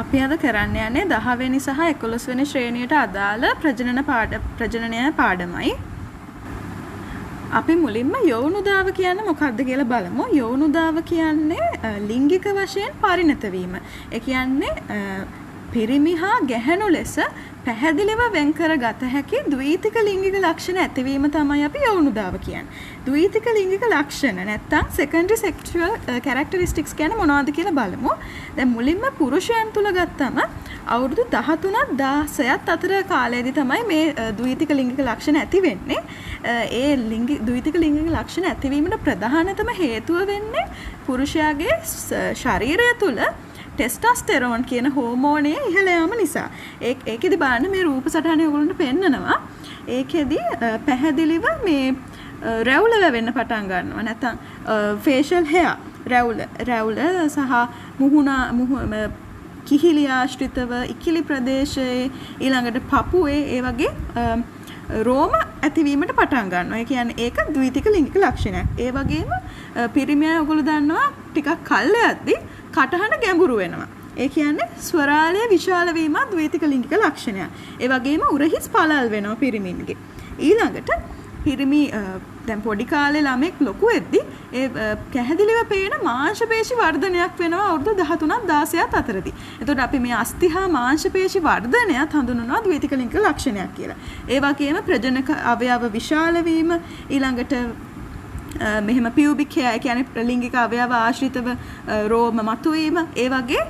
අපි අද කරන්න යන්නේ 10 වෙනි සහ 11 වෙනි ශ්‍රේණියට අදාළ ප්‍රජනනය පාඩමයි. අපි මුලින්ම යෞනුදාව කියන්නේ මොකක්ද කියලා බලමු. යෞනුදාව කියන්නේ ලිංගික වශයෙන් පරිණත වීම. ඒ කියන්නේ පිරිමි හා ගැහැණු ලෙස පැහැදිලිව වෙන් කරගත හැකි ද්විතික ලිංගික ලක්ෂණ ඇතිවීම තමයි අපි යෞනුදාව කියන්නේ. ද්විතික ලිංගික ලක්ෂණ නැත්තම් secondary sexual characteristics කියන්නේ මොනවද කියලා බලමු. දැන් මුලින්ම පුරුෂයන් තුල ගත්තම අවුරුදු 13ත් 16ත් අතර කාලයේදී තමයි මේ ද්විතික ලිංගික ලක්ෂණ ඇති වෙන්නේ. ඒ ද්විතික ලිංගික ලක්ෂණ ඇතිවීමට ප්‍රධානතම හේතුව වෙන්නේ පුරුෂයාගේ ශරීරය තුල ටෙස්ටොස්ටෙරෝන් කියන හෝමෝනයේ ඉහළ යාම නිසා. ඒකෙදි බලන්න මේ රූප සටහන ඔයගොල්ලන්ට පෙන්නනවා. ඒකෙදි පැහැදිලිව මේ රැවුල වෙන්න පටන් ගන්නවා. නැත්තම් ෆේෂල් හෙයා රැවුල සහ මුහුණ කිහිලි ආශ්‍රිතව ඉකිලි ප්‍රදේශයේ ඊළඟට පපුවේ ඒ වගේ රෝම ඇතිවීමට පටන් ගන්නවා. ඒ කියන්නේ ඒක ද්විතික ලිංගික ලක්ෂණයක්. ඒ වගේම පිරිමියා ඔයගොල්ලෝ දන්නවා ටිකක් කල් යද්දී කටහඬ ගැඹුරු වෙනවා. ඒ කියන්නේ ස්වරාලය විශාල වීම ද්විතික ලිංගික ලක්ෂණයක්. ඒ වගේම උරහිස් පළල් වෙනවා පිරිමින්ගේ. ඊළඟට පිරිමි දැන් පොඩි කාලේ ළමෙක් ලොකු වෙද්දී ඒ පැහැදිලිව පේන මාංශ පේශි වර්ධනයක් වෙනවා අවුරුදු 13ත් 16ත් අතරදී. එතකොට අපි මේ අස්ථි හා මාංශ පේශි වර්ධනයත් හඳුන්වනවා ද්විතික ලිංගික ලක්ෂණයක් කියලා. ඒ වගේම ප්‍රජනක අවයව විශාල වීම ඊළඟට මෙහෙම පියුබික් හෙයා කියන්නේ ලිංගික අවයව ආශ්‍රිතව රෝම මතුවීම ඒ වගේ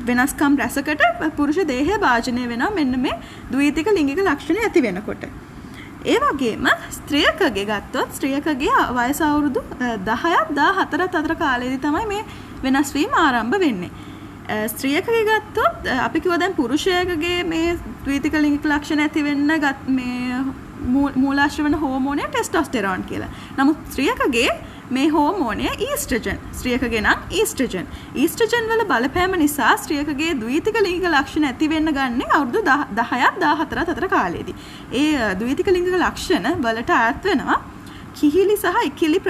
වෙනස්කම් රැසකට පුරුෂ දේහය භාජනය වෙනවා මෙන්න මේ ද්විතික ලිංගික ලක්ෂණ ඇති වෙනකොට. ඒ වගේම ස්ත්‍රියකගේ ගත්තොත් ස්ත්‍රියකගේ වයස අවුරුදු 10ත් 14ත් අතර කාලයේදී තමයි මේ වෙනස් වීම ආරම්භ වෙන්නේ. ස්ත්‍රියකගේ ගත්තොත් අපි කිව්වා දැන් පුරුෂයෙකුගේ මේ ද්විතික ලිංගික ලක්ෂණ ඇති වෙන්න මේ මූලාශ්‍ර වෙන හෝමෝනය ටෙස්ටොස්ටෙරෝන් කියලා. නමුත් ස්ත්‍රියකගේ මේ හෝමෝනය ඊස්ට්‍රජන්. ස්ත්‍රියකගේ නම් ඊස්ට්‍රජන්. ඊස්ට්‍රජන් වල බලපෑම නිසා ස්ත්‍රියකගේ ද්විතික ලිංගික ලක්ෂණ ඇති වෙන්න ගන්නේ අවුරුදු 10ත් 14ත් අතර කාලයේදී. ඒ ද්විතික ලිංගික ලක්ෂණ වලට අයත් වෙනවා කිහිලි සහ ඉකිලි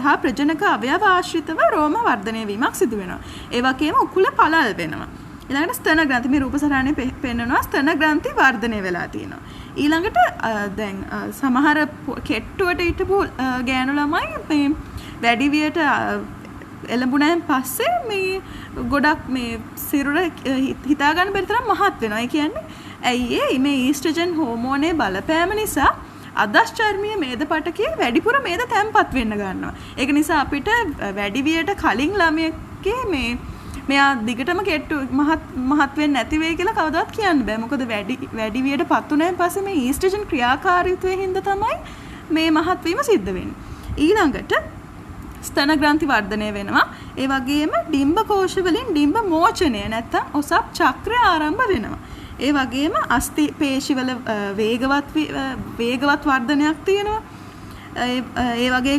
හා ප්‍රජනක අවයව ආශ්‍රිතව රෝම වර්ධනය වීමක් සිදු වෙනවා. ඒ වගේම උකුල පළල් වෙනවා. ඊළඟට ස්තන ග්‍රන්ථි මේ රූප සටහනේ පෙන්නනවා ස්තන ග්‍රන්ථි වර්ධනය වෙලා තියෙනවා. ඊළඟට දැන් සමහර කෙට්ටුවට හිටපු ගෑනු ළමයි මේ වැඩි වියට එළඹුණාන් පස්සේ මේ ගොඩක් මේ සිරුර හිතා ගන්න බැරි තරම් මහත් වෙනවා. ඒ කියන්නේ ඇයි මේ ඊස්ට්‍රජන් හෝමෝනයේ බලපෑම නිසා අදශ්චර්මීය මේද පටකයේ වැඩිපුර මේද තැම්පත් වෙන්න ගන්නවා. ඒක නිසා අපිට වැඩි වියට කලින් ළමයෙක්ගේ මෙයා දිගටම කෙට්ටු මහත් වෙන්නේ නැති වෙයි කියලා කවදාවත් කියන්න බෑ. මොකද වැඩි වියට පත් වුණාන් පස්සේ මේ ඊස්ට්‍රජන් ක්‍රියාකාරීත්වයෙන් හින්දා තමයි මේ මහත් වීම සිද්ධ වෙන්නේ. ඊළඟට ස්තන ග්‍රන්ථි වර්ධනය වෙනවා. ඒ වගේම ඩිම්බ කෝෂ වලින් ඩිම්බ මෝචනය නැත්තම් ඔසප් චක්‍රය ආරම්භ වෙනවා. ඒ වගේම අස්ථි පේශි වල වේගවත් වර්ධනයක් තියෙනවා. ඒ වගේ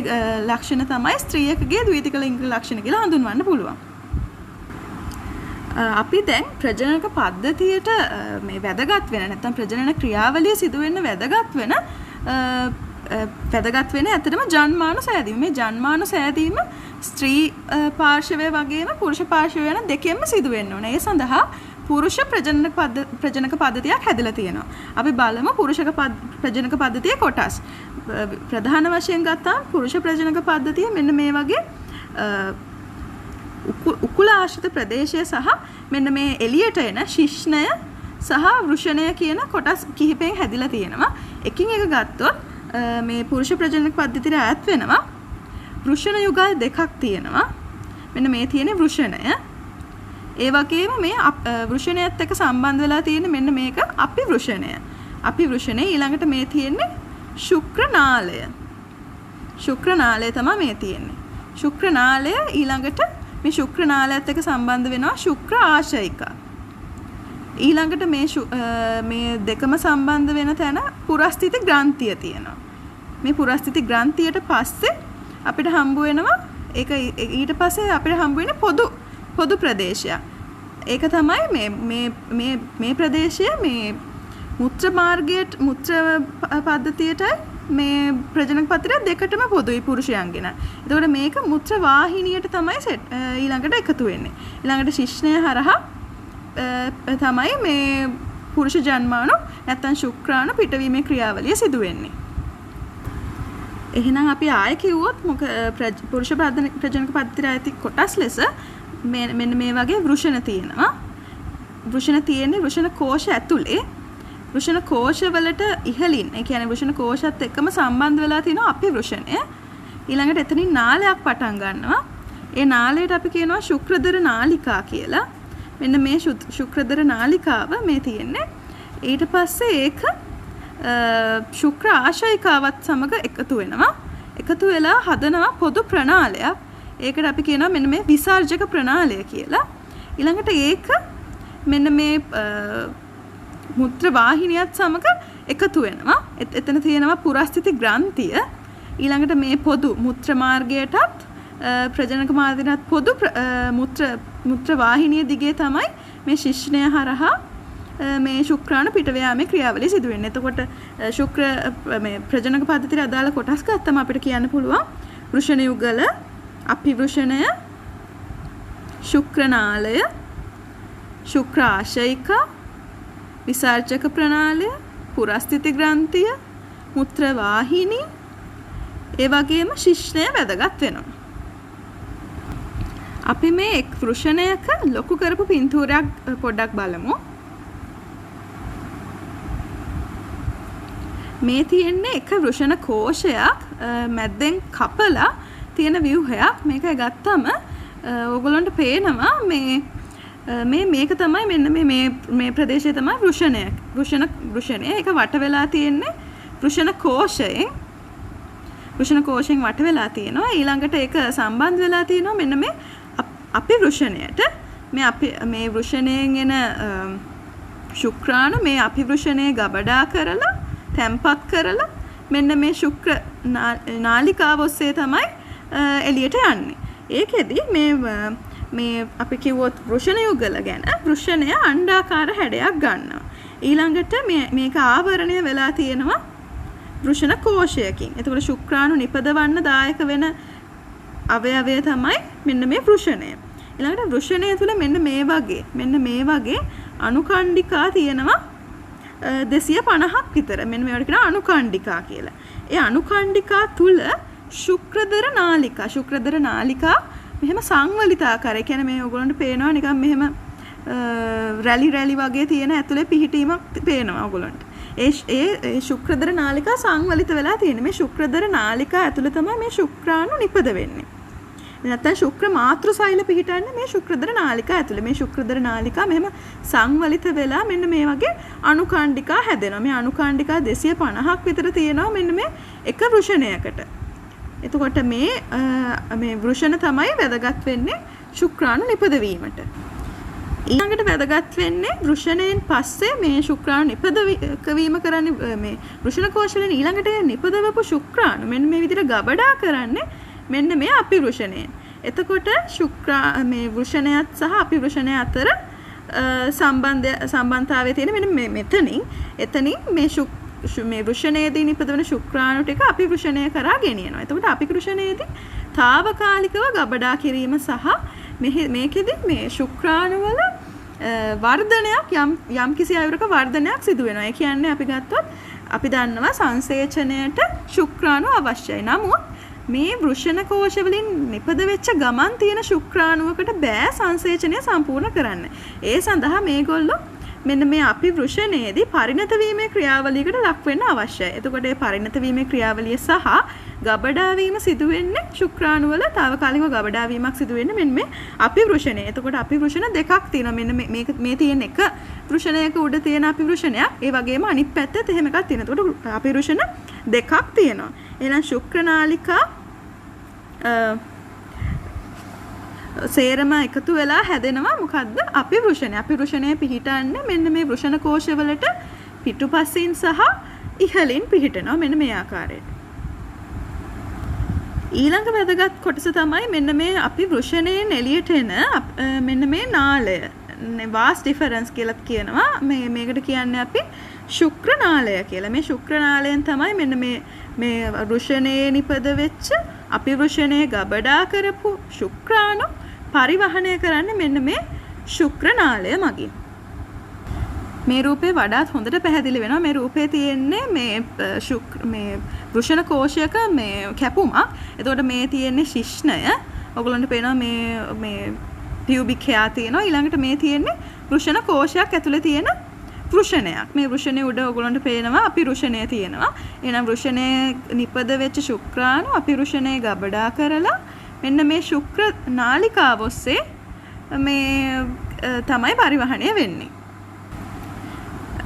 ලක්ෂණ තමයි ස්ත්‍රියකගේ ද්විතික ලිංගික ලක්ෂණ කියලා හඳුන්වන්න පුළුවන්. අපි දැන් ප්‍රජනක පද්ධතියට මේ වැදගත් වෙන නැත්නම් ප්‍රජනන ක්‍රියාවලිය සිදු වෙන්න වැදගත් වෙන ඇත්තටම ජන්මානු සෑදීම. මේ ජන්මානු සෑදීම ස්ත්‍රී පාර්ශවය වගේම පුරුෂ පාර්ශවය යන දෙකෙන්ම සිදු වෙන්න ඕනේ. ඒ සඳහා පුරුෂ ප්‍රජනක පද්ධතියක් හැදලා තියෙනවා. අපි බලමු ප්‍රජනක පද්ධතියේ කොටස්. ප්‍රධාන වශයෙන් ගත්තාම පුරුෂ ප්‍රජනක පද්ධතිය මෙන්න මේ වගේ උකුල ආශ්‍රිත ප්‍රදේශය සහ මෙන්න මේ එළියට එන ශිෂ්ණය සහ වෘෂණය කියන කොටස් කිහිපයෙන් හැදිලා තියෙනවා. එකින් එක ගත්තොත් මේ පුරුෂ ප්‍රජනක පද්ධතියට ඈත් වෙනවා වෘෂණ යුගල් දෙකක් තියෙනවා. මෙන්න මේ තියෙන වෘෂණය. ඒ වගේම මේ වෘෂණයත් එක්ක සම්බන්ධ වෙලා තියෙන මෙන්න මේක අපිවෘෂණය. අපිවෘෂණය ඊළඟට මේ තියෙන්නේ ශුක්‍රනාලය. ශුක්‍රනාලය තමයි මේ තියෙන්නේ. ශුක්‍රනාලය ඊළඟට මේ ශුක්‍රනාලයත් එක්ක සම්බන්ධ වෙනවා ශුක්‍ර ආශයිකා. ඊළඟට මේ දෙකම සම්බන්ධ වෙන තැන පුරස්ථිති ග්‍රන්ථිය තියෙනවා. මේ පුරස්ථිති ග්‍රන්ථියට පස්සේ අපිට හම්බ වෙනවා ඒක ඊට පස්සේ අපිට හම්බ වෙන්නේ පොදු ප්‍රදේශයක්. ඒක තමයි මේ ප්‍රදේශය මේ මුත්‍ර පද්ධතියටයි මේ ප්‍රජනක පත්‍රය දෙකටම පොදුයි පුරුෂයන්ගෙන. එතකොට මේක මුත්‍ර වාහිනියට තමයි ඊළඟට එකතු වෙන්නේ. ඊළඟට ශිශ්නය හරහා තමයි මේ පුරුෂ ජන්මාණු නැත්නම් ශුක්‍රාණු පිටවීමේ ක්‍රියාවලිය සිදු වෙන්නේ. එහෙනම් අපි ආයෙ කිව්වොත් පුරුෂ ප්‍රජනක පත්‍රය ඇති කොටස් ලෙස මෙන්න මේ වගේ වෘෂණ තියෙනවා. වෘෂණ තියෙන්නේ වෘෂණ කෝෂ ඇතුලේ. වෘෂණ කෝෂවලට ඉහළින් ඒ කියන්නේ වෘෂණ කෝෂත් එක්කම සම්බන්ධ වෙලා තියෙනවා අපිවෘෂණය. ඊළඟට එතනින් නාලයක් පටන් ගන්නවා. ඒ නාලයට අපි කියනවා ශුක්‍රදර නාලිකා කියලා. මෙන්න මේ ශුක්‍රදර නාලිකාව මේ තියෙන්නේ. ඊට පස්සේ ඒක ශුක්‍ර ආශයිකාවත් සමග එකතු වෙනවා. එකතු වෙලා හදනවා පොදු ප්‍රණාලයක්. ඒකට අපි කියනවා මෙන්න මේ විසර්ජක ප්‍රණාලය කියලා. ඊළඟට ඒක මෙන්න මේ මුත්‍ර වාහිනියත් සමග එකතු වෙනවා. එතන තියෙනවා පුරස්ථිති ග්‍රන්ථිය. ඊළඟට මේ පොදු මුත්‍ර මාර්ගයටත් ප්‍රජනක මාර්ගයටත් පොදු මුත්‍ර වාහිනිය දිගේ තමයි මේ ශිශ්නය හරහා මේ ශුක්‍රාණු පිට යාමේ ක්‍රියාවලිය සිදු වෙන්නේ. එතකොට ශුක්‍ර මේ ප්‍රජනක පද්ධතියට අදාළ කොටස් ගත්තම අපිට කියන්න පුළුවන් වෘෂණ යුගල, අපිවෘෂණය, ශුක්‍රනාලය, ශුක්‍රාශයික, විසර්ජක ප්‍රණාලය, පුරස්ථිති ග්‍රන්ථිය, මුත්‍ර වාහිනී, ඒ වගේම ශිශ්නය වැදගත් වෙනවා. අපි මේ එක් වෘෂණයක ලොකු කරපු පින්තූරයක් පොඩ්ඩක් බලමු. මේ තියෙන්නේ එක වෘෂණ කෝෂයක් මැද්දෙන් කපලා තියෙන ව්‍යුහයක්. මේක ගත්තම ඕගොල්ලන්ට පේනවා මේක තමයි මෙන්න මේ ප්‍රදේශය තමයි වෘෂණය. ඒක වට වෙලා තියෙන්නේ වෘෂණ කෝෂයෙන් වට වෙලා තියෙනවා. ඊළඟට ඒක සම්බන්ධ වෙලා තියෙනවා මෙන්න මේ අපිවෘෂණයට. මේ වෘෂණයෙන් එන ශුක්‍රාණු මේ අපිවෘෂණයේ ගබඩා කරලා තැම්පත් කරලා මෙන්න මේ ශුක්‍ර නාලිකාව ඔස්සේ තමයි එළියට යන්නේ. ඒකෙදි මේ අපි කිව්වොත් වෘෂණ යුගල ගැන වෘෂණය අණ්ඩාකාර හැඩයක් ගන්නවා. ඊළඟට මේක ආවරණය වෙලා තියෙනවා වෘෂණ කෝෂයකින්. එතකොට ශුක්‍රාණු නිපදවන්න දායක වෙන අවයවය තමයි මෙන්න මේ වෘෂණය. ඊළඟට වෘෂණය තුල මෙන්න මේ වගේ අනුකණ්ඩිකා තියෙනවා 250ක් විතර. මෙන්න මේවට කියනවා අනුකණ්ඩිකා කියලා. ඒ අනුකණ්ඩිකා තුල ශුක්‍රදර නාලිකා මෙහෙම සංවලිත ආකාරය. කියන්නේ මේ ඔයගොල්ලන්ට පේනවා නිකන් මෙහෙම රැලි වගේ තියෙන ඇතුලේ පිහිටීමක් පේනවා ඔයගොල්ලන්ට. ඒ ශුක්‍රදර නාලිකා සංවලිත වෙලා තියෙන. මේ ශුක්‍රදර නාලිකා ඇතුලේ තමයි මේ ශුක්‍රාණු නිපද වෙන්නේ. නැත්නම් ශුක්‍ර මාතෘසෛල පිහිටන්නේ මේ ශුක්‍රදර නාලිකා ඇතුලේ. මේ ශුක්‍රදර නාලිකා මෙහෙම සංවලිත වෙලා මෙන්න මේ වගේ අනුකණ්ඩිකා හැදෙනවා. මේ අනුකණ්ඩිකා 250ක් විතර තියෙනවා මෙන්න මේ එක වෘෂණයකට. එතකොට මේ වෘෂණ තමයි වැදගත් වෙන්නේ ශුක්‍රාණු නිපදවීමට. ඊළඟට වැදගත් වෙන්නේ වෘෂණයෙන් පස්සේ මේ ශුක්‍රාණු නිපදවීම කරන්නේ මේ වෘෂණ කෝෂවලින් ඊළඟට නිපදවපු ශුක්‍රාණු මෙන්න මේ විදිහට ගබඩා කරන්නේ මෙන්න මේ අපිවෘෂණයෙන්. එතකොට මේ වෘෂණයත් සහ අපිවෘෂණය අතර සම්බන්ධතාවය තියෙන මෙන්න එතනින් මේ වෘෂණයේදී නිපදවන ශුක්‍රාණු ටික අපිවෘෂණය කරා ගෙනියනවා. එතකොට අපිවෘෂණයේදී తాවකාලිකව ගබඩා කිරීම සහ මේකෙදි මේ ශුක්‍රාණු වල වර්ධනයක් යම් කිසි අයුරක වර්ධනයක් සිදු වෙනවා. ඒ කියන්නේ අපි ගත්තොත් අපි දන්නවා සංසේචනයට ශුක්‍රාණු අවශ්‍යයි. නමුත් මේ වෘෂණ කෝෂ වලින් නිපද වෙච්ච ගමන් තියෙන ශුක්‍රාණුවකට බෑ සංසේචනය සම්පූර්ණ කරන්න. ඒ සඳහා මේගොල්ලෝ මෙන්න මේ අපිවෘෂණයේදී පරිණත වීමේ ක්‍රියාවලියකට ලක් වෙන්න අවශ්‍යයි. එතකොට මේ පරිණත වීමේ ක්‍රියාවලිය සහ ගබඩා වීම සිදු වෙන්නේ ශුක්‍රාණු වල తాවකාලිකව ගබඩා වීමක් සිදු වෙන්නේ මෙන්න මේ අපිවෘෂණය. එතකොට අපිවෘෂණ දෙකක් තියෙනවා. මෙන්න මේ තියෙන එක වෘෂණයක උඩ තියෙන අපිවෘෂණයක්. ඒ වගේම අනිත් පැත්තෙත් එහෙම එකක් තියෙනවා. එතකොට අපිවෘෂණ දෙකක් තියෙනවා. එහෙනම් ශුක්‍රනාලිකා සේරම එකතු වෙලා හැදෙනවා මොකද්ද අපිවෘෂණය. අපිවෘෂණය පිහිටන්නේ මෙන්න මේ වෘෂණ කෝෂවලට පිටුපසින් සහ ඉහළින් පිහිටනවා මෙන්න මේ ආකාරයට. ඊළඟ වැදගත් කොටස තමයි මෙන්න මේ අපිවෘෂණයෙන් එළියට එන මෙන්න මේ නාලය. වාස් ඩිෆරන්ස් කියලාත් කියනවා. මේකට කියන්නේ අපි ශුක්‍ර නාලය කියලා. මේ ශුක්‍ර නාලයෙන් තමයි මෙන්න මේ වෘෂණයේ නිපද වෙච්ච අපි වෘෂණයේ ගබඩා කරපු ශුක්‍රාණු පරිවහනය කරන්නේ මෙන්න මේ ශුක්‍ර නාලය මගින්. මේ රූපේ වඩාත් හොඳට පැහැදිලි වෙනවා. මේ රූපේ තියෙන්නේ මේ වෘෂණ කෝෂයක මේ කැපුමක්. එතකොට මේ තියෙන්නේ ශිෂ්ණය. ඔයගොල්ලන්ට පේනවා මේ පියුබික් හේයා තියෙනවා. ඊළඟට මේ තියෙන්නේ වෘෂණ කෝෂයක් ඇතුලේ තියෙන වෘෂණයක්. මේ වෘෂණයේ උඩ ඔයගොල්ලන්ට පේනවා අපි වෘෂණය තියෙනවා. එහෙනම් වෘෂණයේ නිපද වෙච්ච ශුක්‍රාණු අපි වෘෂණයේ ගබඩා කරලා මෙන්න මේ ශුක්‍ර නාලිකාව ඔස්සේ මේ තමයි පරිවහණය වෙන්නේ.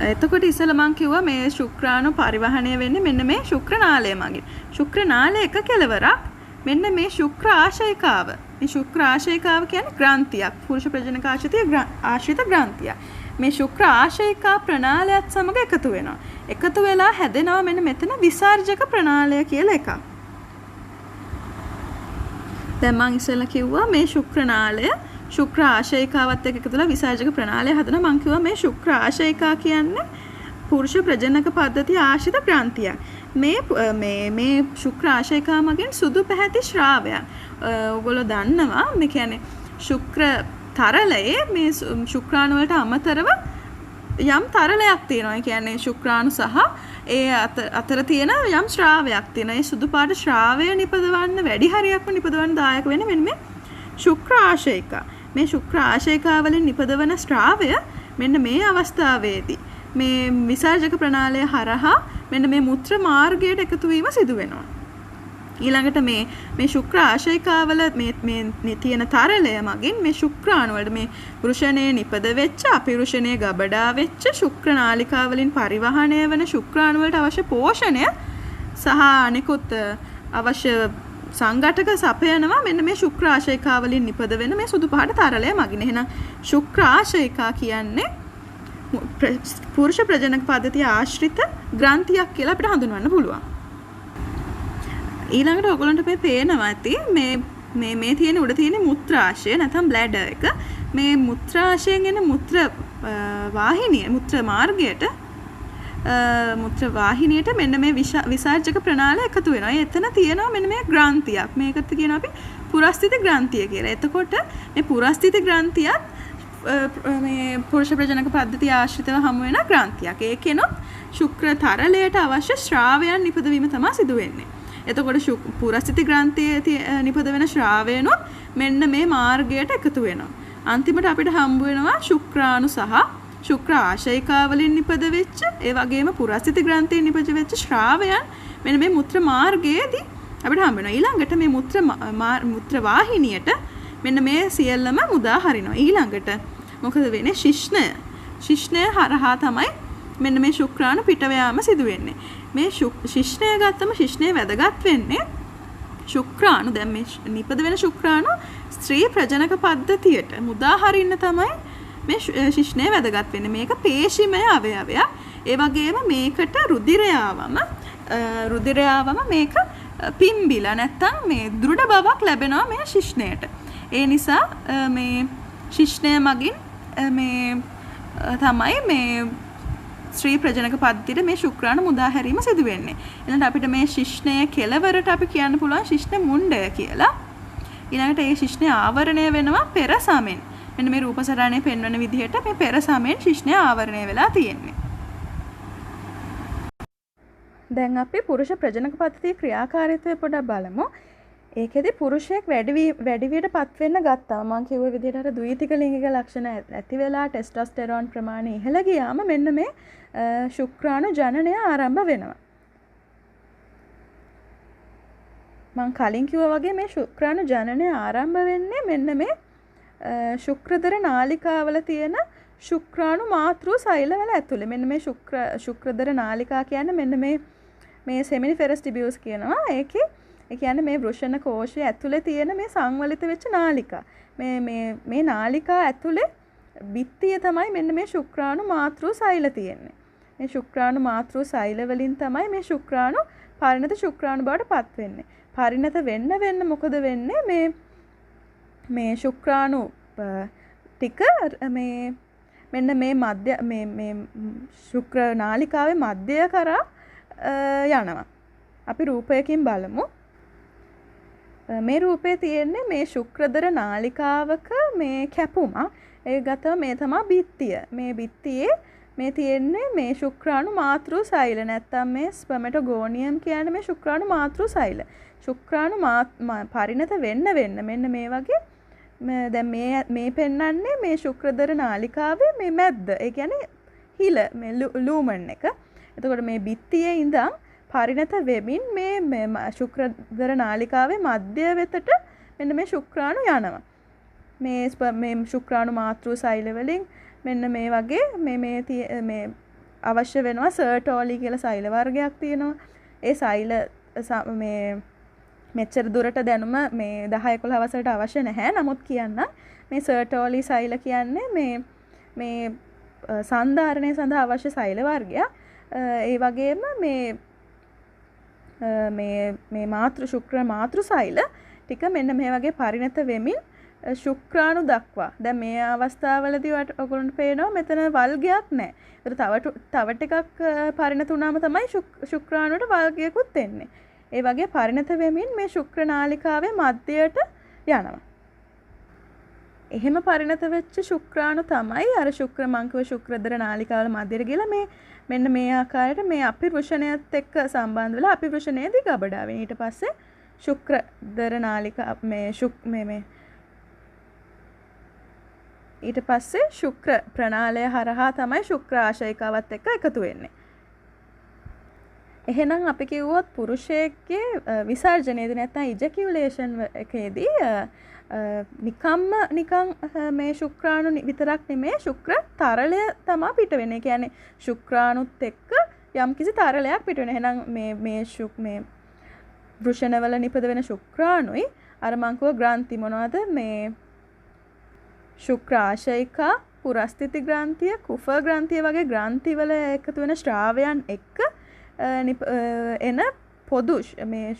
එතකොට ඉස්සෙල්ලා මම කිව්වා මේ ශුක්‍රාණු පරිවහණය වෙන්නේ මෙන්න මේ ශුක්‍ර නාලය මගින්. ශුක්‍ර නාලය එක කෙලවරක් මෙන්න මේ ශුක්‍ර ආශයකාව. මේ ශුක්‍ර ආශයකාව කියන්නේ ග්‍රන්ථියක්. පුරුෂ ප්‍රජනක ආශ්‍රිත ග්‍රන්ථියක්. මේ ශුක්‍ර ආශයකා ප්‍රණාලයත් සමග එකතු වෙනවා. එකතු වෙලා හැදෙනවා මෙන්න මෙතන විසර්ජක ප්‍රණාලය කියලා එකක්. දැන් මම ඉස්සෙල්ලා කිව්වා මේ ශුක්‍ර නාලය ශුක්‍ර ආශයකාවත් එක්ක එකතුලා විසර්ජක ප්‍රණාලය හදනවා. මම කිව්වා මේ ශුක්‍ර ආශයකා කියන්නේ පුරුෂ ප්‍රජනක පද්ධතිය ආශ්‍රිත ග්‍රන්ථියක්. මේ ශුක්‍ර ආශයකා මගින් සුදු පැහැති ශ්‍රාවයක්. ඔයගොල්ලෝ දන්නවා මේ කියන්නේ ශුක්‍ර තරලයේ මේ ශුක්‍රාණු වලට අමතරව යම් තරලයක් තියෙනවා. ඒ කියන්නේ ශුක්‍රාණු සහ ඒ අතර තියෙන යම් ශ්‍රාවයක් තියෙනවා. ඒ සුදු පාට ශ්‍රාවය නිපදවන්න වැඩි හරියක්ම නිපදවන්න දායක වෙන්නේ මෙන්න මේ ශුක්‍ර ආශයකා. මේ ශුක්‍ර ආශයකා වලින් නිපදවන ශ්‍රාවය මෙන්න මේ අවස්ථාවේදී මේ විසර්ජක ප්‍රණාලය හරහා මෙන්න මේ මුත්‍ර මාර්ගයට එකතු වීම සිදු වෙනවා. ඊළඟට මේ ශුක්‍ර ආශයකාවල මේ තියෙන තරලය මගින් මේ ශුක්‍රාණු වලට මේ වෘෂණයේ නිපද වෙච්ච අපි වෘෂණයේ ගබඩා වෙච්ච ශුක්‍ර නාලිකා වලින් පරිවහණය වෙන ශුක්‍රාණු වලට අවශ්‍ය පෝෂණය සහ අනිකුත් අවශ්‍ය සංඝටක සපයනවා මෙන්න මේ ශුක්‍ර ආශයකා වලින් නිපද වෙන මේ සුදු පාට තරලය මගින්. එහෙනම් ශුක්‍ර ආශයකා කියන්නේ පුරුෂ ප්‍රජනක පද්ධතිය ආශ්‍රිත ග්‍රන්ථියක් කියලා අපිට හඳුන්වන්න පුළුවන්. ඊළඟට ඔයගොල්ලන්ට මේ පේනවා ඇති මේ තියෙන උඩ තියෙන මුත්‍රාශය නැත්නම් බ්ලැඩර් එක. මේ මුත්‍රාශයෙන් එන මුත්‍ර වාහිනිය මුත්‍ර මාර්ගයට මුත්‍ර වාහිනියට මෙන්න මේ විසර්ජක ප්‍රණාලය එකතු වෙනවා. එතන තියෙනවා මෙන්න මේ ග්‍රන්ථියක්. මේකට කියනවා අපි පුරස්ථිත ග්‍රන්ථිය කියලා. එතකොට මේ පුරස්ථිත ග්‍රන්ථියත් මේ පුරුෂ ප්‍රජනක පද්ධතිය ආශ්‍රිතව හමු වෙන ග්‍රන්ථියක්. ඒකෙනොත් ශුක්‍ර තරලයට අවශ්‍ය ශ්‍රාවයන් නිපදවීම තමයි සිදු වෙන්නේ. එතකොට පුරස්ථිත ග්‍රන්ථියේ නිපද වෙන ශ්‍රාවයනොත් මෙන්න මේ මාර්ගයට එකතු වෙනවා. අන්තිමට අපිට හම්බ වෙනවා ශුක්‍රාණු සහ ශුක්‍ර ආශයකා වලින් නිපද වෙච්ච ඒ වගේම පුරස්ථිත ග්‍රන්ථියෙන් නිපද වෙච්ච ශ්‍රාවයන් මෙන්න මේ මුත්‍ර මාර්ගයේදී අපිට හම්බ වෙනවා. ඊළඟට මේ මුත්‍ර වාහිනියට මෙන්න මේ සියල්ලම මුදා හරිනවා. ඊළඟට මොකද වෙන්නේ? ශිෂ්ණය හරහා තමයි මෙන්න මේ ශුක්‍රාණු පිට යාම සිදු වෙන්නේ. මේ ශිෂ්ණය ගත්තම ශිෂ්ණය වැදගත් වෙන්නේ ශුක්‍රාණු දැන් මේ නිපද වෙන ශුක්‍රාණු ස්ත්‍රී ප්‍රජනක පද්ධතියට මුදා හරින්න තමයි මේ ශිෂ්ණය වැදගත් වෙන්නේ. මේක පේශිමය අවයවයක්. ඒ වගේම මේකට රුධිරය ආවම මේක පිම්බිලා නැත්තම් මේ දෘಢ බවක් ලැබෙනවා මේ ශිෂ්ණයට. ඒ නිසා මේ ශිෂ්ණය මගින් මේ තමයි මේ ශ්‍රී ප්‍රජනක පද්ධතියට මේ ශුක්‍රාණු මුදා හැරීම සිදු වෙන්නේ. ඊළඟට අපිට මේ ශිෂ්ණය කෙලවරට අපි කියන්න පුළුවන් ශිෂ්ණ මුණ්ඩය කියලා. ඊළඟට ඒ ශිෂ්ණය ආවරණය වෙනවා පෙර සමෙන්. මෙන්න මේ රූපසරණයේ පෙන්වන විදිහට මේ පෙර සමෙන් ශිෂ්ණය ආවරණය වෙලා තියෙන්නේ. දැන් අපි පුරුෂ ප්‍රජනක පද්ධතියේ ක්‍රියාකාරීත්වය පොඩ්ඩක් බලමු. ඒකෙදි පුරුෂයෙක් වැඩිවියට පත් වෙන්න ගත්තා. මම කිව්ව විදිහට අර ද්විතික ලිංගික ලක්ෂණ ඇති වෙලා ටෙස්ටොස්ටෙරෝන් ප්‍රමාණය ඉහළ ගියාම මෙන්න මේ ශුක්‍රාණු ජනනය ආරම්භ වෙනවා. මම කලින් කිව්වා වගේ මේ ශුක්‍රාණු ජනනය ආරම්භ වෙන්නේ මෙන්න මේ ශුක්‍රදර නාලිකාවල තියෙන ශුක්‍රාණු මාතෘ සෛලවල ඇතුලේ. මෙන්න මේ ශුක්‍රදර නාලිකා කියන්නේ මෙන්න මේ සෙමිනිෆෙරස් ටිබියස් කියනවා. ඒ කියන්නේ මේ වෘෂණ කෝෂය ඇතුලේ තියෙන මේ සංවලිත වෙච්ච නාලිකා. මේ නාලිකා ඇතුලේ බිත්තිය තමයි මෙන්න මේ ශුක්‍රාණු මාතෘ සෛල තියෙන්නේ. මේ ශුක්‍රාණු මාතෘ සෛල වලින් තමයි මේ ශුක්‍රාණු පරිණත ශුක්‍රාණු බවට පත් වෙන්නේ. පරිණත වෙන්න මොකද වෙන්නේ? මේ ශුක්‍රාණු ටික මේ මෙන්න මේ මධ්‍ය මේ ශුක්‍ර නාලිකාවේ මධ්‍යය කරා යනවා. අපි රූපයකින් බලමු. මේ රූපේ තියෙන්නේ මේ ශුක්‍රදර නාලිකාවක මේ කැපුමක්. ඒ ගතම මේ තමයි බිත්තිය. මේ බිත්තියේ මේ තියෙන්නේ මේ ශුක්‍රාණු මාතෘ සෛල. නැත්තම් මේ ස්පර්මැටෝගෝනියම් කියන්නේ මේ ශුක්‍රාණු මාතෘ සෛල. ශුක්‍රාණු පරිණත වෙන්න මෙන්න මේ වගේ දැන් මේ පෙන්වන්නේ මේ ශුක්‍රදර නාලිකාවේ මේ මැද්ද. ඒ කියන්නේ හිල මේ ලූමන් එක. එතකොට මේ බිත්තියේ ඉඳන් පරිණත වෙමින් මේ ශුක්‍රදර නාලිකාවේ මධ්‍ය වෙතට මෙන්න මේ ශුක්‍රාණු යනවා. මේ ශුක්‍රාණු මාතෘ සෛල වලින් මෙන්න මේ වගේ මේ අවශ්‍ය වෙනවා සර්ටෝලි කියලා සෛල වර්ගයක් තියෙනවා. ඒ සෛල මේ මෙච්චර දුරට දැනුම මේ 10-11 වසරට අවශ්‍ය නැහැ. නමුත් කියන්න මේ සර්ටෝලි සෛල කියන්නේ මේ සන්ධාරණය සඳහා අවශ්‍ය සෛල වර්ගයක්. ඒ වගේම මේ ශුක්‍ර මාතෘ සෛල ටික මෙන්න මේ වගේ පරිණත වෙමින් ශුක්‍රාණු දක්වා. දැන් මේ අවස්ථාවවලදී ඔයගොල්ලන්ට පේනවා මෙතන වල්ගයක් නැහැ. ඒතර තව ටිකක් පරිණත වුණාම තමයි ශුක්‍රාණුවට වල්ගයකුත් එන්නේ. ඒ වගේ පරිණත වෙමින් මේ ශුක්‍ර නාලිකාවේ මධ්‍යයට යනවා. එහෙම පරිණත වෙච්ච ශුක්‍රාණු තමයි අර ශුක්‍ර මංකව ශුක්‍රදර නාලිකාවල මධ්‍යයට ගිහලා මෙන්න මේ ආකාරයට මේ අපිවෘෂණයත් එක්ක සම්බන්ධ වෙලා අපිවෘෂණයේදී ගබඩා වෙන. ඊට පස්සේ ශුක්‍රදර නාලිකා ඊට පස්සේ ශුක්‍ර ප්‍රනාලය හරහා තමයි ශුක්‍රාශයිකාවත් එක්ක එකතු වෙන්නේ. එහෙනම් අපි කිව්වොත් පුරුෂයෙක්ගේ විසර්ජනයේදී නැත්නම් ඉජකියුලේෂන් එකේදී නිකන් මේ ශුක්‍රාණු විතරක් නෙමේ ශුක්‍ර තරලය තමයි පිට වෙන්නේ. කියන්නේ ශුක්‍රාණුත් එක්ක යම්කිසි තරලයක් පිට වෙනවා. එහෙනම් මේ වෘෂණවල නිපද වෙන ශුක්‍රාණුයි අර මං කිව්ව ග්‍රන්ථි මොනවද මේ ශුක්‍රාශයිකා පුරස්ථිති ග්‍රන්ථිය කුෆ ග්‍රන්ථිය වගේ ග්‍රන්ථිවල එකතු වෙන ශ්‍රාවයන් එක්ක එන පොදු මේ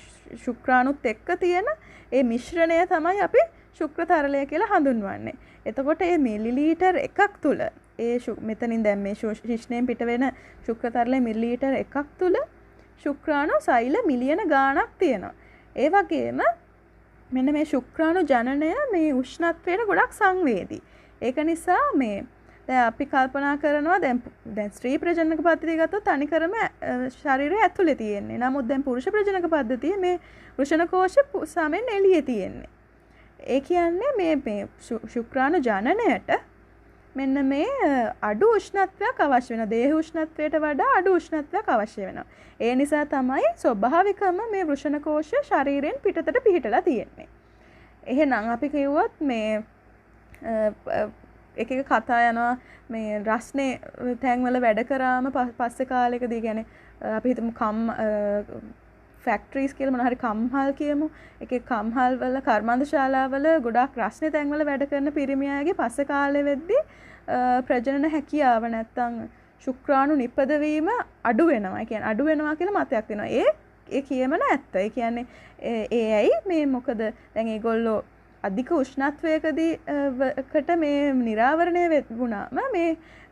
ශුක්‍රාණුත් එක්ක තියෙන ඒ මිශ්‍රණය තමයි අපි ශුක්‍ර තරලය කියලා හඳුන්වන්නේ. එතකොට මේ මිලිලීටර් එකක් තුල මෙතනින් දැන් මේ ශිෂ්ණයෙන් පිට වෙන ශුක්‍ර තරලයේ මිලිලීටර් එකක් තුල ශුක්‍රාණු සෛල මිලියන ගාණක් තියෙනවා. ඒ වගේම මෙන්න මේ ශුක්‍රාණු ජනනය මේ උෂ්ණත්වයට ගොඩක් සංවේදී. ඒක නිසා දැන් අපි කල්පනා කරනවා දැන් ස්ත්‍රී ප්‍රජනක පද්ධතිය ගත්තොත් තනිකරම ශරීරය ඇතුලේ තියෙන්නේ. නමුත් දැන් පුරුෂ ප්‍රජනක පද්ධතිය මේ වෘෂණ කෝෂ සමෙන් එළියේ තියෙන්නේ. ඒ කියන්නේ මේ ශුක්‍රාණු ජනනයට මෙන්න මේ අඩු උෂ්ණත්වයක් අවශ්‍ය වෙනවා. දේහ උෂ්ණත්වයට වඩා අඩු උෂ්ණත්වයක් අවශ්‍ය වෙනවා. ඒ නිසා තමයි ස්වභාවිකම මේ වෘෂණ කෝෂ ශරීරයෙන් පිටතට පිහිටලා තියෙන්නේ. එහෙනම් අපි කිව්වොත් මේ එක කතා යනවා මේ රස්නේ තැන්වල වැඩ කරාම පස්සේ කාලෙකදී කියන්නේ අපි හිතමු ෆැක්ටරිස් කියලා මොන හරි කම්හල් කියමු. ඒකේ කම්හල් වල කර්මාන්ත ශාලාවල ගොඩාක් රස්නේ තැන්වල වැඩ කරන පිරිමි අයගේ පස්සේ කාලෙ වෙද්දී ප්‍රජනන හැකියාව නැත්තම් ශුක්‍රාණු නිපදවීම අඩු වෙනවා. කියන්නේ අඩු වෙනවා කියලා මතයක් වෙනවා. ඒ කියමන ඇත්ත. ඒ කියන්නේ ඒ ඇයි මේ මොකද දැන් ඒගොල්ලෝ අධික උෂ්ණත්වයකදී කට මේ නිරාවරණය වුණාම මේ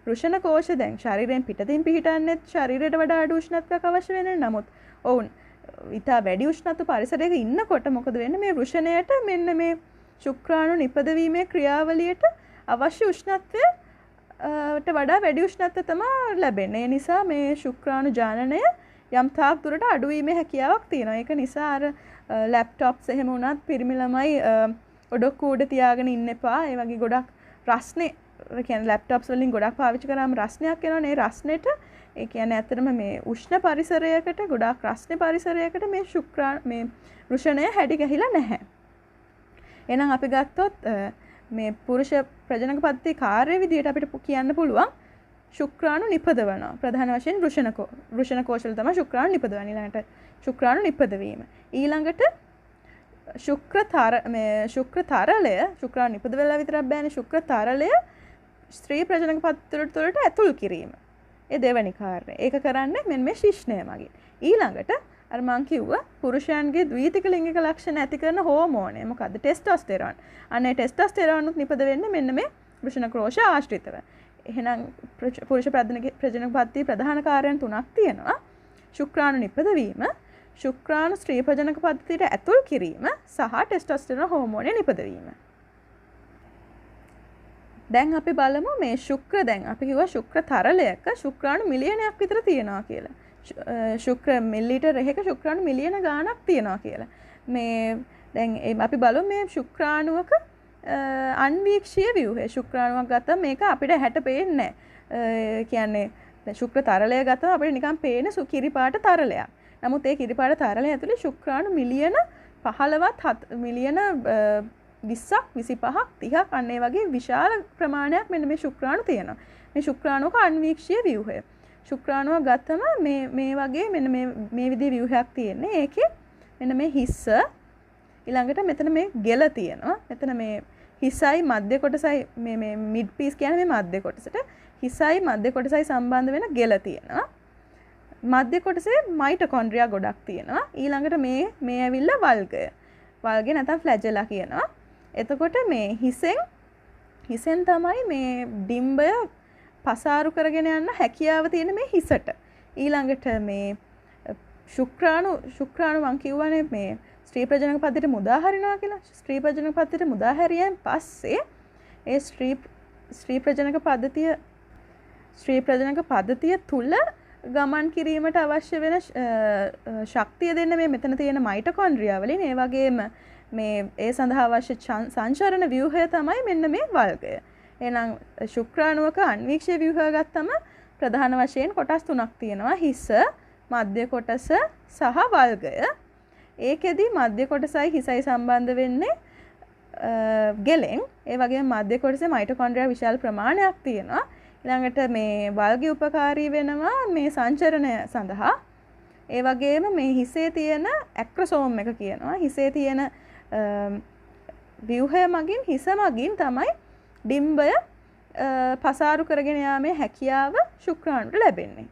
වෘෂණ කෝෂ දැන් ශරීරයෙන් පිටතින් පිහිටන්නේ ශරීරයට වඩා අඩු උෂ්ණත්වයක් අවශ්‍ය වෙන නමුත් ඔවුන් ඉතා වැඩි උෂ්ණත්ව පරිසරයක ඉන්නකොට මොකද වෙන්නේ මේ වෘෂණයට මෙන්න මේ ශුක්‍රාණු නිපදවීමේ ක්‍රියාවලියට අවශ්‍ය උෂ්ණත්වයට වඩා වැඩි උෂ්ණත්වය තමයි ලැබෙන්නේ. ඒ නිසා මේ ශුක්‍රාණු ජානනය යම් තාක් දුරට අඩු වීමේ හැකියාවක් තියෙනවා. ඒක නිසා අර ලැප්ටොප්ස් එහෙම වුණත් පිරිමි ළමයි ඔඩොක්කුව උඩ තියාගෙන ඉන්න එපා. ඒ වගේ ගොඩක් රස්නේ කියන්නේ ලැප්ටොප්ස් වලින් ගොඩක් පාවිච්චි කරාම රස්නයක් එනවනේ. ඒ රස්නෙට ඒ කියන්නේ ඇත්තටම මේ උෂ්ණ පරිසරයකට ගොඩාක් රස්නේ පරිසරයකට මේ වෘෂණය හැඩි ගැහිලා නැහැ. එහෙනම් අපි ගත්තොත් මේ පුරුෂ ප්‍රජනක පද්ධතියේ කාර්ය විදියට අපිට කියන්න පුළුවන් ශුක්‍රාණු නිපදවනවා. ප්‍රධාන වශයෙන් වෘෂණ කෝෂවල තමයි ශුක්‍රාණු නිපදවන්නේ. ඊළඟට ශුක්‍රාණු නිපදවීම. ඊළඟට ශුක්‍ර තරලය ශුක්‍රාණු නිපදවලා විතරක් බෑනේ. ශුක්‍ර තරලය ස්ත්‍රී ප්‍රජනක පද්ධතිය තුළට ඇතුල් කිරීම. ඒ දෙවැනි කාර්යය. ඒක කරන්නේ මෙන්න මේ ශිෂ්ණය මගින්. ඊළඟට අර මං කිව්වා පුරුෂයන්ගේ ද්විතික ලිංගික ලක්ෂණ ඇති කරන හෝමෝනය මොකද්ද? ටෙස්ටොස්ටෙරෝන්. අනේ ටෙස්ටොස්ටෙරෝන් උත් නිපද වෙන්නේ මෙන්න මේ වෘෂණ ක්‍රෝෂ ආශ්‍රිතව. එහෙනම් පුරුෂ ප්‍රජනක පද්ධතියේ ප්‍රධාන කාර්යයන් 3ක් තියෙනවා. ශුක්‍රාණු නිපදවීම, ශුක්‍රාණු ස්ත්‍රී ප්‍රජනක පද්ධතියට ඇතුල් කිරීම සහ ටෙස්ටොස්ටෙරෝන හෝමෝනය නිපදවීම. දැන් අපි බලමු මේ ශුක්‍ර දැන් අපි කිව්වා ශුක්‍ර තරලයක ශුක්‍රාණු මිලියනයක් විතර තියෙනවා කියලා. ශුක්‍ර මිලිලීටර් එකක ශුක්‍රාණු මිලියන ගාණක් තියෙනවා කියලා. මේ දැන් අපි බලමු මේ ශුක්‍රාණුවක අන්වීක්ෂීය ව්‍යුහය. ශුක්‍රාණුවක් ගත්තම මේක අපිට හැට පේන්නේ නැහැ. කියන්නේ ශුක්‍ර තරලය ගත්තම අපිට නිකන් පේන කිරි පාට තරලයක්. නමුත් ඒ කිරි පාට තරලය ඇතුලේ ශුක්‍රාණු මිලියන 15ත් මිලියන 20ක් 25ක් 30ක් අන්න ඒ වගේ විශාල ප්‍රමාණයක් මෙන්න මේ ශුක්‍රාණු තියෙනවා. මේ ශුක්‍රාණුක අන්වීක්ෂීය ව්‍යුහය. ශුක්‍රාණුව ගත්තම මේ වගේ මෙන්න මේ විදිහේ ව්‍යුහයක් තියෙන්නේ. ඒකේ මෙන්න මේ හිස්ස ඊළඟට මෙතන මේ ගෙල තියෙනවා. මෙතන මේ හිසයි මධ්‍ය කොටසයි මේ මිඩ් පීස් කියන්නේ මේ මධ්‍ය කොටසට. හිසයි මධ්‍ය කොටසයි සම්බන්ධ වෙන ගෙල තියෙනවා. මධ්‍ය කොටසේ මයිටොකොන්ඩ්‍රියා ගොඩක් තියෙනවා. ඊළඟට මේ ඇවිල්ලා වල්ගය. වල්ගය නැත්නම් ෆ්ලැජෙලා කියනවා. එතකොට මේ හිසෙන් තමයි මේ ඩිම්බය පසාරු කරගෙන යන්න හැකියාව තියෙන මේ හිසට. ඊළඟට මේ ශුක්‍රාණු මං කියවනේ මේ ස්ත්‍රී ප්‍රජනක පද්ධතියට මුදා හරිනවා කියලා. ස්ත්‍රී ප්‍රජනක පද්ධතියට මුදා හැරියන් පස්සේ ඒ ස්ත්‍රී ප්‍රජනක පද්ධතිය තුල ගමන් කිරීමට අවශ්‍ය වෙන ශක්තිය දෙන්න මේ මෙතන තියෙන මයිටොකොන්ඩ්‍රියා වලින් ඒ වගේම මේ ඒ සඳහා අවශ්‍ය සංචරණ ව්‍යුහය තමයි මෙන්න මේ වල්ගය. එහෙනම් ශුක්‍රාණුවක අන්වීක්ෂීය ව්‍යුහය ගත්තම ප්‍රධාන වශයෙන් කොටස් තුනක් තියෙනවා. හිස, මධ්‍ය කොටස සහ වල්ගය. ඒකෙදි මධ්‍ය කොටසයි හිසයි සම්බන්ධ වෙන්නේ ගෙලෙන්. ඒ වගේම මධ්‍ය කොටසේ මයිටොකොන්ඩ්‍රියා විශාල ප්‍රමාණයක් තියෙනවා. ඊළඟට මේ වල්ගය උපකාරී වෙනවා මේ සංචරණය සඳහා. ඒ වගේම මේ හිසේ තියෙන ඇක්‍රොසෝම් එක කියනවා. හිසේ තියෙන ව්‍යුහය මගින් හිස මගින් තමයි ඩිම්බය පසාරු කරගෙන යාමේ හැකියාව ශුක්‍රාණුට ලැබෙන්නේ.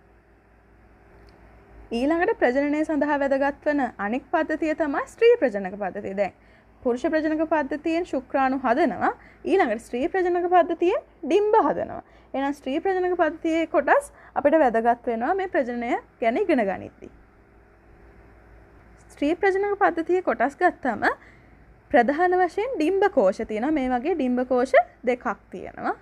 ඊළඟට ප්‍රජනනය සඳහා වැදගත් වන අනෙක් පද්ධතිය තමයි ස්ත්‍රී ප්‍රජනක පද්ධතිය. දැන් පුරුෂ ප්‍රජනක පද්ධතියෙන් ශුක්‍රාණු හදනවා. ඊළඟට ස්ත්‍රී ප්‍රජනක පද්ධතියෙන් ඩිම්බ හදනවා. එහෙනම් ස්ත්‍රී ප්‍රජනක පද්ධතියේ කොටස් අපිට වැදගත් වෙනවා මේ ප්‍රජනනය ගැන ඉගෙන ගනිද්දී. ස්ත්‍රී ප්‍රජනක පද්ධතියේ කොටස් ගත්තම ප්‍රධාන වශයෙන් ඩිම්බ කෝෂ තියෙනවා. මේ වගේ ඩිම්බ කෝෂ දෙකක් තියෙනවා.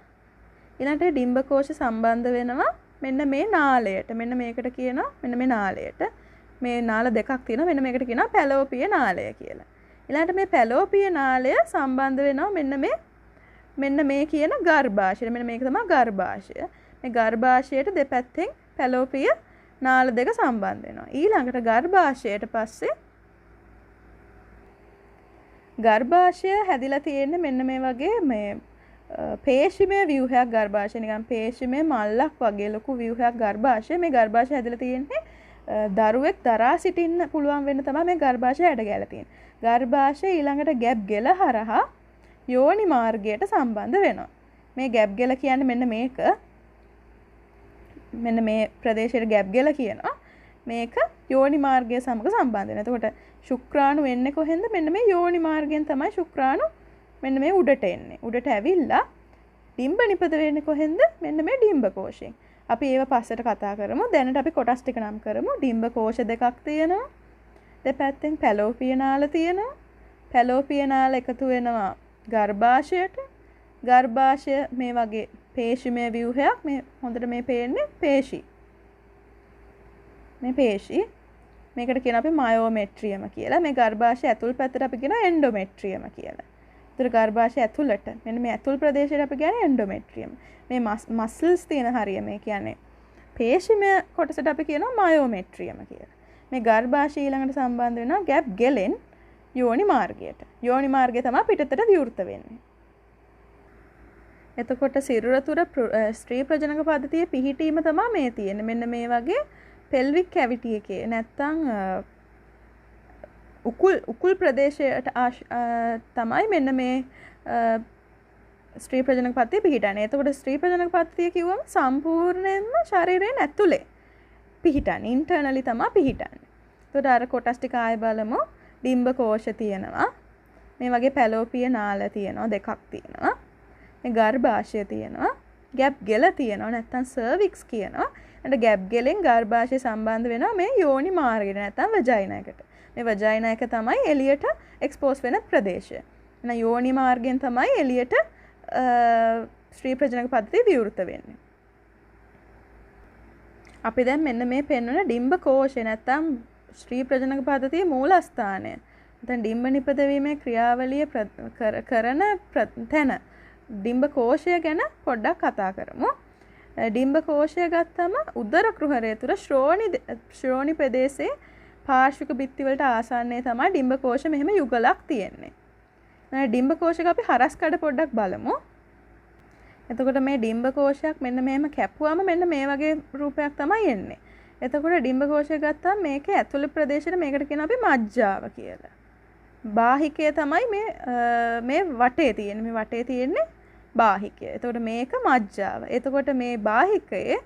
ඊළඟට ඩිම්බ කෝෂ සම්බන්ධ වෙනවා මෙන්න මේ නාලයට. මෙන්න මේකට කියනවා මෙන්න මේ නාලයට. මේ නාල දෙකක් තියෙනවා. මෙන්න මේකට කියනවා පැලෝපිය නාලය කියලා. ඊළඟට මේ පැලෝපිය නාලය සම්බන්ධ වෙනවා මෙන්න මේ කියන ගර්භාෂය. මෙන්න මේක තමයි ගර්භාෂය. මේ ගර්භාෂයට දෙපැත්තෙන් පැලෝපිය නාල දෙක සම්බන්ධ වෙනවා. ඊළඟට ගර්භාෂයට පස්සේ ගර්භාෂය හැදිලා තියෙන්නේ මෙන්න මේ වගේ මේ පේශිමය ව්‍යුහයක්. ගර්භාෂය නිකන් පේශිමය මල්ලක් වගේ ලොකු ව්‍යුහයක් ගර්භාෂය. මේ ගර්භාෂය හැදිලා තියෙන්නේ දරුවෙක් දරා සිටින්න පුළුවන් වෙන්න තමයි මේ ගර්භාෂය හැඩ ගැලා තියෙන්නේ. ගර්භාෂය ඊළඟට ගැබ් ගෙල හරහා යෝනි මාර්ගයට සම්බන්ධ වෙනවා. මේ ගැබ් ගෙල කියන්නේ මෙන්න මේක. මෙන්න මේ ප්‍රදේශයට ගැබ් ගෙල කියනවා. මේක යෝනි මාර්ගය සමග සම්බන්ධ වෙනවා. එතකොට ශුක්‍රාණු එන්නේ කොහෙන්ද? මෙන්න මේ යෝනි මාර්ගයෙන් තමයි ශුක්‍රාණු මෙන්න මේ උඩට එන්නේ. උඩට ඇවිල්ලා ඩිම්බ නිපද වෙන්නේ කොහෙන්ද? මෙන්න මේ ඩිම්බ කෝෂයෙන්. අපි ඒව පස්සට කතා කරමු. දැනට අපි කොටස් ටික නම් කරමු. ඩිම්බ කෝෂ දෙකක් තියෙනවා. දෙපැත්තෙන් පැලෝපිය නාල තියෙනවා. පැලෝපිය නාල එකතු වෙනවා ගර්භාෂයට. ගර්භාෂය මේ වගේ පේශිමය ව්‍යුහයක්. මේ හොඳට මේ පේන්නේ පේශි. මේ පේශි. මේකට කියන අපි මයෝමෙට්‍රියම කියලා. මේ ගර්භාෂය ඇතුල් පැත්තට අපි කියන එන්ඩෝමෙට්‍රියම කියලා. ඒතර ගර්භාෂය ඇතුළට මෙන්න මේ ඇතුල් ප්‍රදේශයට අපි කියන්නේ එන්ඩෝමෙට්‍රියම. මේ මස්ල්ස් තියෙන හරිය මේ කියන්නේ පේශිමය කොටසට අපි කියනවා මයෝමෙට්‍රියම කියලා. මේ ගර්භාෂය ඊළඟට සම්බන්ධ වෙනවා ගැබ් ගෙලෙන් යෝනි මාර්ගයට. යෝනි මාර්ගය තමයි පිටතට විවෘත වෙන්නේ. එතකොට සිරුර තුර ස්ත්‍රී ප්‍රජනක පද්ධතියේ පිහිටීම තමයි මේ තියෙන්නේ. මෙන්න මේ වගේ පෙල්වික් කැවිටි එකේ නැත්තම් උකුල් ප්‍රදේශයට තමයි මෙන්න මේ ස්ත්‍රී ප්‍රජනක පද්ධතිය පිහිටන්නේ. එතකොට ස්ත්‍රී ප්‍රජනක පද්ධතිය කිව්වම සම්පූර්ණයෙන්ම ශරීරයෙන් ඇතුලේ පිහිටන්නේ. ඉන්ටර්නලි තමයි පිහිටන්නේ. එතකොට අර කොටස් ටික ආයෙ බලමු. ඩිම්බ කෝෂ තියෙනවා. මේ වගේ පැලෝපිය නාල තියෙනවා. දෙකක් තියෙනවා. මේ ගර්භාෂය තියෙනවා. ගැප් ගෙල තියෙනවා. නැත්තම් සර්වික්ස් කියනවා. එතන ගැප් ගෙලෙන් ගර්භාෂය සම්බන්ධ වෙනවා මේ යෝනි මාර්ගයට නැත්තම් වජයිනා එකට. මේ වජයිනා එක තමයි එළියට එක්ස්පෝස් වෙන ප්‍රදේශය. එහෙනම් යෝනි මාර්ගයෙන් තමයි එළියට ශ්‍රී ප්‍රජනක පද්ධතිය විවෘත වෙන්නේ. අපි දැන් මෙන්න මේ පෙන්වන ඩිම්බ කෝෂය නැත්තම් ශ්‍රී ප්‍රජනක පද්ධතියේ මූලස්ථානය. නැත්නම් ඩිම්බ නිපදවීමේ ක්‍රියාවලිය කරන තැන ඩිම්බ කෝෂය ගැන පොඩ්ඩක් කතා කරමු. ඩිම්බ කෝෂය ගත්තම උදර කුහරය තුර ශ්‍රෝණි ප්‍රදේශයේ පාර්ශ්වික බිත්ති වලට ආසන්නයේ තමයි ඩිම්බ කෝෂ මෙහෙම යුගලක් තියෙන්නේ. ඩිම්බ කෝෂයක අපි හරස් කඩ පොඩ්ඩක් බලමු. එතකොට මේ ඩිම්බ කෝෂයක් මෙන්න මෙහෙම කැපුවාම මෙන්න මේ වගේ රූපයක් තමයි එන්නේ. එතකොට ඩිම්බ කෝෂය ගත්තාම මේකේ ඇතුළේ ප්‍රදේශයට මේකට කියනවා අපි මජ්ජාව කියලා. බාහිකය තමයි මේ වටේ තියෙන්නේ. මේ වටේ තියෙන්නේ බාහිකය. එතකොට මේක මජ්ජාව. එතකොට මේ බාහිකයේ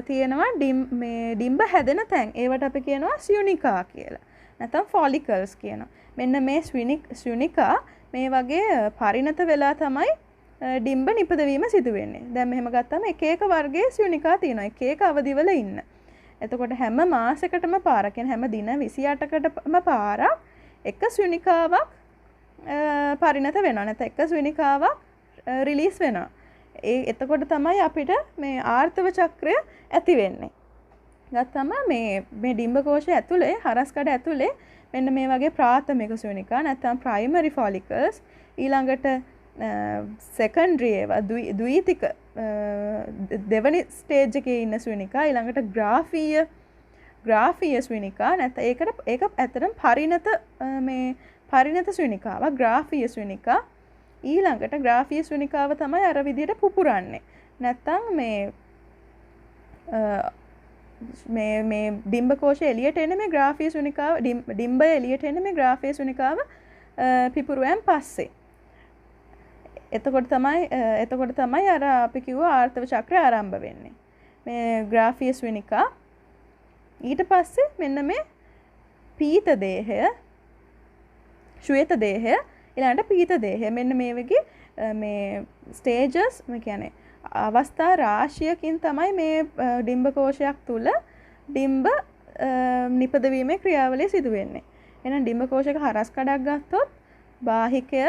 තියෙනවා ඩිම්බ හැදෙන තැන්. ඒවට අපි කියනවා ස්යුනිකා කියලා. නැත්නම් ෆොලිකල්ස් කියනවා. මෙන්න මේ ස්යුනිකා මේ වගේ පරිණත වෙලා තමයි ඩිම්බ නිපදවීම සිදු වෙන්නේ. දැන් මෙහෙම ගත්තාම එක එක වර්ගයේ ස්යුනිකා තියෙනවා. එක එක අවදිවල ඉන්න. එතකොට හැම මාසයකටම පාරක් හැම දින 28කටම පාරක් එක ස්යුනිකාවක් පරිණත වෙනවා. නැත්නම් එක ස්යුනිකාවක් රිලීස් වෙනවා. එතකොට තමයි අපිට මේ ආර්තව චක්‍රය ඇති වෙන්නේ. ගත්තම මේ ඩිම්බ කෝෂය ඇතුලේ හරස් කඩ ඇතුලේ මෙන්න මේ වගේ ප්‍රාථමික ස්යුනිකා නැත්නම් ප්‍රයිමරි ෆොලිකල්ස් ඊළඟට සෙකන්ඩරි ඒවා ද්විතීක දෙවනි ස්ටේජ් එකේ ඉන්න ස්යුනිකා ඊළඟට ග්‍රාෆීය ස්යුනිකා නැත්නම් ඒක ඇත්තටම පරිණත ස්යුනිකාවක් ග්‍රාෆීය ස්යුනිකා ඊළඟට ග්‍රාෆීය ස්යුනිකාව තමයි අර විදියට පුපුරන්නේ නැත්නම් මේ ඩිම්බ කෝෂය එළියට එන්නේ මේ ග්‍රාෆීය ස්යුනිකාව ඩිම්බය එළියට එන්නේ මේ ග්‍රාෆීය ස්යුනිකාව පිපුරුවෙන් පස්සේ එතකොට තමයි අර අපි කිව්ව ආර්තව චක්‍රය ආරම්භ වෙන්නේ. මේ ග්‍රාෆීය ස්යුනිකා ඊට පස්සේ මෙන්න මේ පීත දේහය, ශ්වේත දේහය, ඊළඟට පීත දේහය මෙන්න මේ වගේ මේ ස්ටේජස් මේ කියන්නේ අවස්ථා රාශියකින් තමයි මේ ඩිම්බ කෝෂයක් තුල ඩිම්බ නිපදවීමේ ක්‍රියාවලිය සිදු වෙන්නේ. එහෙනම් ඩිම්බ කෝෂයක හරස් කඩක් ගත්තොත් බාහිකය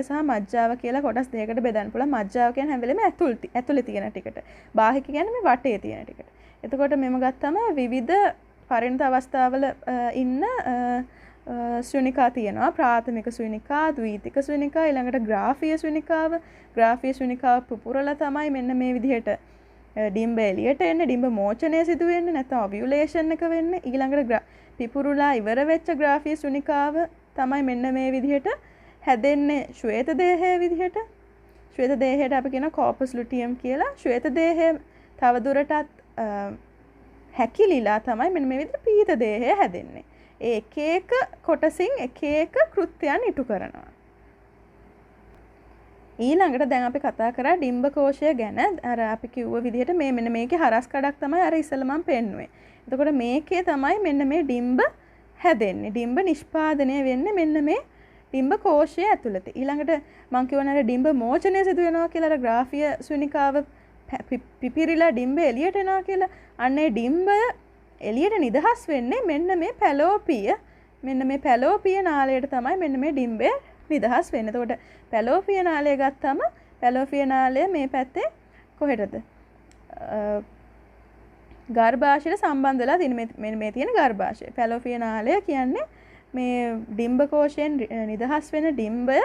සහ මජ්ජාව කියලා කොටස් දෙකකට බෙදන්න පුළුවන්. මජ්ජාව කියන්නේ හැම වෙලෙම ඇතුලේ තියෙන ටිකට. බාහික කියන්නේ මේ වටේ තියෙන ටිකට. එතකොට මෙම ගත්තම විවිධ පරිණත අවස්ථාවල ඉන්න ස්යුනිකා තියෙනවා. ප්‍රාථමික ස්යුනිකා, ද්විතීක ස්යුනිකා, ඊළඟට ග්‍රාෆීය ස්යුනිකාව. ග්‍රාෆීය ස්යුනිකාව පුපුරලා තමයි මෙන්න මේ විදිහට ඩිම්බ එළියට එන්නේ. ඩිම්බ මෝචනය සිදු වෙන්නේ නැත්නම් ඔවියුලේෂන් එක වෙන්නේ. ඊළඟට පිපුරුලා ඉවර වෙච්ච ග්‍රාෆීය ස්යුනිකාව තමයි මෙන්න මේ විදිහට හැදෙන්නේ ශ්වේත දේහය විදිහට. ශ්වේත දේහයට අපි කියන කෝපස් ලුටියම් කියලා. ශ්වේත දේහය තවදුරටත් හැකිලිලා තමයි මෙන්න මේ විදිහට පීත දේහය හැදෙන්නේ. ඒ එක එක කොටසින් එක එක කෘත්‍යයන් ඉටු කරනවා. ඊළඟට දැන් අපි කතා කරා ඩිම්බ කෝෂය ගැන. අර අපි කිව්ව විදිහට මෙන්න මේකේ හරස් කඩක් තමයි අර ඉස්සෙල්ලා මම පෙන්නුවේ. එතකොට මේකේ තමයි මෙන්න මේ ඩිම්බ හැදෙන්නේ. ඩිම්බ නිෂ්පාදනය වෙන්නේ මෙන්න මේ ඩිම්බ කෝෂය ඇතුළත. ඊළඟට මම කියවනේ ඩිම්බ මෝචනය සිදු වෙනවා කියලා අර ග්‍රාෆීය ස්යුනිකාව පිපිරිලා ඩිම්බ එළියට එනවා කියලා. අන්න ඒ ඩිම්බය එළියට නිදහස් වෙන්නේ මෙන්න මේ පැලෝපිය. මෙන්න මේ පැලෝපිය නාලයට තමයි මෙන්න මේ ඩිම්බය නිදහස් වෙන්නේ. එතකොට පැලෝපිය නාලය ගත්තම පැලෝපිය නාලය මේ පැත්තේ කොහෙටද? ගර්භාෂයට සම්බන්ධ වෙලා තියෙන මේ තියෙන ගර්භාෂය. පැලෝපිය නාලය කියන්නේ මේ ඩිම්බ කෝෂයෙන් නිදහස් වෙන ඩිම්බය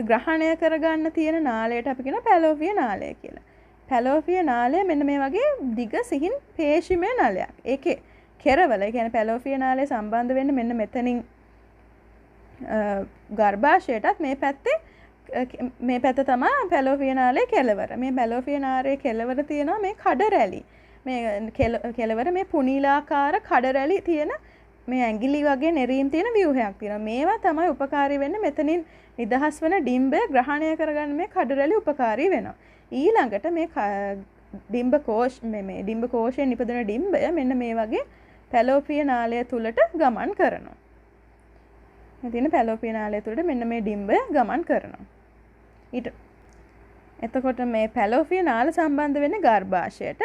ග්‍රහණය කරගන්න තියෙන නාලයට අපි කියන පැලෝපිය නාලය කියලා. පැලෝපිය නාලය මෙන්න මේ වගේ දිග සිහින් පේශිමය නාලයක්. ඒකේ කෙරවල කියන්නේ පැලෝපිය නාලය සම්බන්ධ වෙන්නේ මෙන්න මෙතනින් ගර්භාෂයටත් මේ පැත්ත තමයි පැලෝපිය නාලයේ කෙළවර. මේ පැලෝපිය නාලයේ කෙළවර තියෙනවා මේ කඩ රැලි. මේ කෙළවර මේ පුනීලාකාර කඩ රැලි තියෙන මේ ඇඟිලි වගේ නෙරීම් තියෙන ව්‍යුහයක් තියෙනවා. මේවා තමයි උපකාරී වෙන්නේ මෙතනින් නිදහස් වෙන ඩිම්බය ග්‍රහණය කරගන්න මේ කඩ රැලි උපකාරී වෙනවා. ඊළඟට මේ ඩිම්බ කෝෂයෙන් නිපදෙන ඩිම්බය මෙන්න මේ වගේ පැලෝපිය නාලය තුලට ගමන් කරනවා. මේ තියෙන පැලෝපිය නාලය තුලට මෙන්න මේ ඩිම්බය ගමන් කරනවා. එතකොට මේ පැලෝෆිය නාල සම්බන්ධ වෙන්නේ ගර්භාෂයට.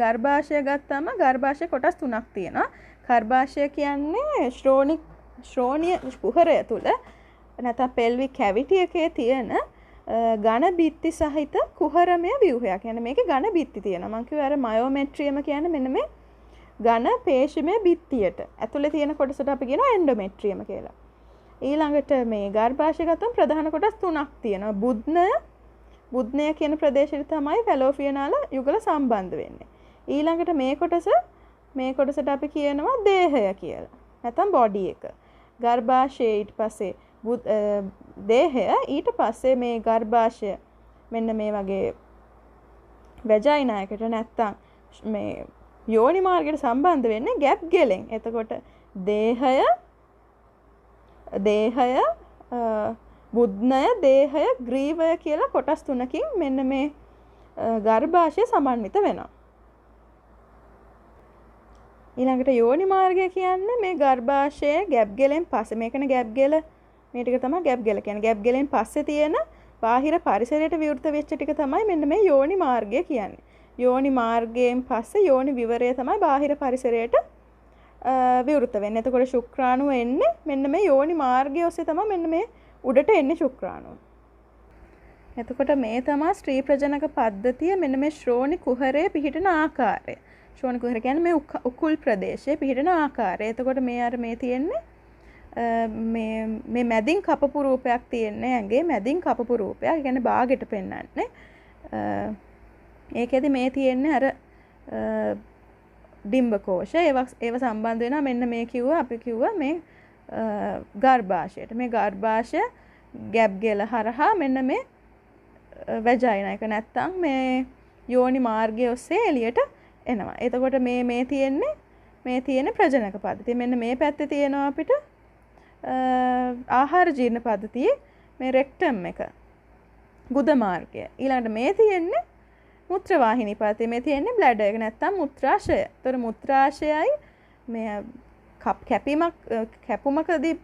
ගර්භාෂය ගත්තාම ගර්භාෂය කොටස් තුනක් තියෙනවා. ගර්භාෂය කියන්නේ ශ්‍රෝණීය කුහරය තුල නැත්නම් පෙල්වික් කැවිටි එකේ තියෙන ඝන බිත්ති සහිත කුහරමය ව්‍යුහයක්. يعني මේකේ ඝන බිත්ති තියෙනවා. මම කිව්වා අර මයෝමෙට්‍රියම කියන්නේ මෙන්න මේ ඝන පේශිමය බිත්තියට ඇතුලේ තියෙන කොටසට අපි කියනවා එන්ඩෝමෙට්‍රියම කියලා. ඊළඟට මේ ගර්භාෂය ගත්තම ප්‍රධාන කොටස් තුනක් තියෙනවා. බුද්ධනය කියන ප්‍රදේශයට තමයි ෆැලෝපියන් නාල යුගල සම්බන්ධ වෙන්නේ. ඊළඟට මේ කොටසට අපි කියනවා දේහය කියලා. නැත්නම් බොඩි එක. ගර්භාෂය ඊට පස්සේ දේහය ඊට පස්සේ මේ ගර්භාෂය මෙන්න මේ වගේ වැජයිනා එකට නැත්නම් මේ යෝනි මාර්ගයට සම්බන්ධ වෙන්නේ ගැප් ගෙලෙන්. එතකොට දේහය බුද්ධනය දේහය ග්‍රීවය කියලා කොටස් තුනකින් මෙන්න මේ ගර්භාෂය සමන්විත වෙනවා. ඊළඟට යෝනි මාර්ගය කියන්නේ මේ ගර්භාෂයේ ගැප් ගෙලෙන් පස්සේ මේකනේ ගැප් ගෙල මේ ටික තමයි ගැප් ගෙල කියන්නේ. ගැප් ගෙලෙන් පස්සේ තියෙන බාහිර පරිසරයට විවෘත වෙච්ච ටික තමයි මෙන්න මේ යෝනි මාර්ගය කියන්නේ. යෝනි මාර්ගයෙන් පස්සේ යෝනි විවරය තමයි බාහිර පරිසරයට විවෘත වෙන්නේ. එතකොට ශුක්‍රාණුව එන්නේ මෙන්න මේ යෝනි මාර්ගය ඔස්සේ තමයි මෙන්න මේ උඩට එන්නේ ශුක්‍රාණුව. එතකොට මේ තමයි ස්ත්‍රී ප්‍රජනක පද්ධතිය මෙන්න මේ ශ්‍රෝණි කුහරයේ පිහිටන ආකාරය. ශ්‍රෝණි කුහර කියන්නේ මේ උකුල් ප්‍රදේශයේ පිහිටන ආකාරය. එතකොට මේ තියෙන්නේ මේ මැදින් කපපු රූපයක් තියෙන්නේ ඇඟේ මැදින් කපපු රූපයක්. ඒ කියන්නේ බාගෙට පෙන්වන්නේ. ඒකෙදි මේ තියෙන්නේ අර ඩිම්බකෝෂ ඒව සම්බන්ධ වෙනවා මෙන්න මේ අපි කිව්වා මේ ගර්භාෂයට. මේ ගර්භාෂය ගැප් ගෙල හරහා මෙන්න මේ වැජයිනා එක නැත්තම් මේ යෝනි මාර්ගය ඔස්සේ එළියට එනවා. එතකොට මේ තියෙන්නේ ප්‍රජනක පද්ධතිය. මෙන්න මේ පැත්තේ තියෙනවා අපිට ආහාර ජීර්ණ පද්ධතියේ මේ රෙක්ටම් එක ගුද මාර්ගය. ඊළඟට මේ තියෙන්නේ මුත්‍රවාහිනී පද්ධතිය. මේ තියෙන්නේ බ්ලැඩර් එක නැත්තම් මුත්‍රාශය. ඒතර මුත්‍රාශයයි මේ කැපුමකදී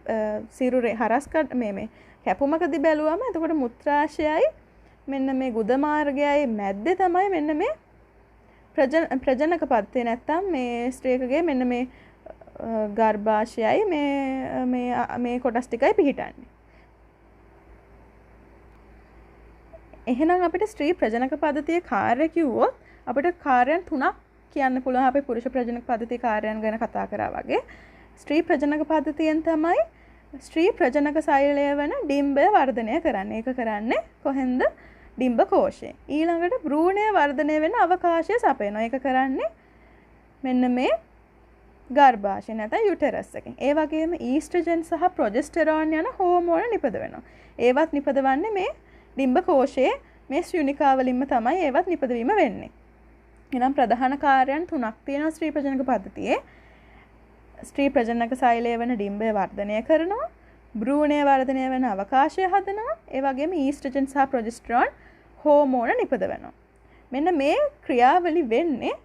සිරුරේ හරස්කඩ මේ කැපුමකදී බැලුවම එතකොට මුත්‍රාශයයි මෙන්න මේ ගුද මාර්ගයයි මැද්දේ තමයි මෙන්න මේ ප්‍රජනක පද්ධතිය නැත්තම් මේ ස්ත්‍රියකගේ මෙන්න මේ ගර්භාෂයයි මේ කොටස් ටිකයි පිහිටන්නේ. එහෙනම් අපිට ස්ත්‍රී ප්‍රජනක පද්ධතියේ කාර්ය කිව්වොත් අපිට කාර්යයන් තුනක් කියන්න පුළුවන්. අපි පුරුෂ ප්‍රජනක පද්ධතියේ කාර්යයන් ගැන කතා කරා වගේ ස්ත්‍රී ප්‍රජනක පද්ධතියෙන් තමයි ස්ත්‍රී ප්‍රජනක සෛලය වෙන ඩිම්බය වර්ධනය කරන්නේ. ඒක කරන්නේ කොහෙන්ද? ඩිම්බ කෝෂයෙන්. ඊළඟට භ්‍රූණය වර්ධනය වෙන අවකාශය සපයනවා. ඒක කරන්නේ මෙන්න මේ ගර්භාෂය නැත්නම් යුටරස් එකෙන්. ඒ වගේම ඊස්ට්‍රජන් සහ ප්‍රොජෙස්ටරෝන් යන හෝමෝන නිපදවෙනවා. ඒවත් නිපදවන්නේ මේ ඩිම්බ කෝෂයේ මේ ශ්‍රීනිකාවලින්ම තමයි ඒවත් නිපදවීම වෙන්නේ. එනම් ප්‍රධාන කාර්යයන් තුනක් තියෙනවා ස්ත්‍රී ප්‍රජනක පද්ධතියේ. ස්ත්‍රී ප්‍රජනක සෛලය වෙන ඩිම්බය වර්ධනය කරනවා, භ්‍රූණය වර්ධනය වෙන අවකාශය හදනවා, ඒ වගේම ඊස්ට්‍රජන් සහ ප්‍රොජෙස්ටරෝන් හෝමෝන නිපදවනවා. මෙන්න මේ ක්‍රියාවලි වෙන්නේ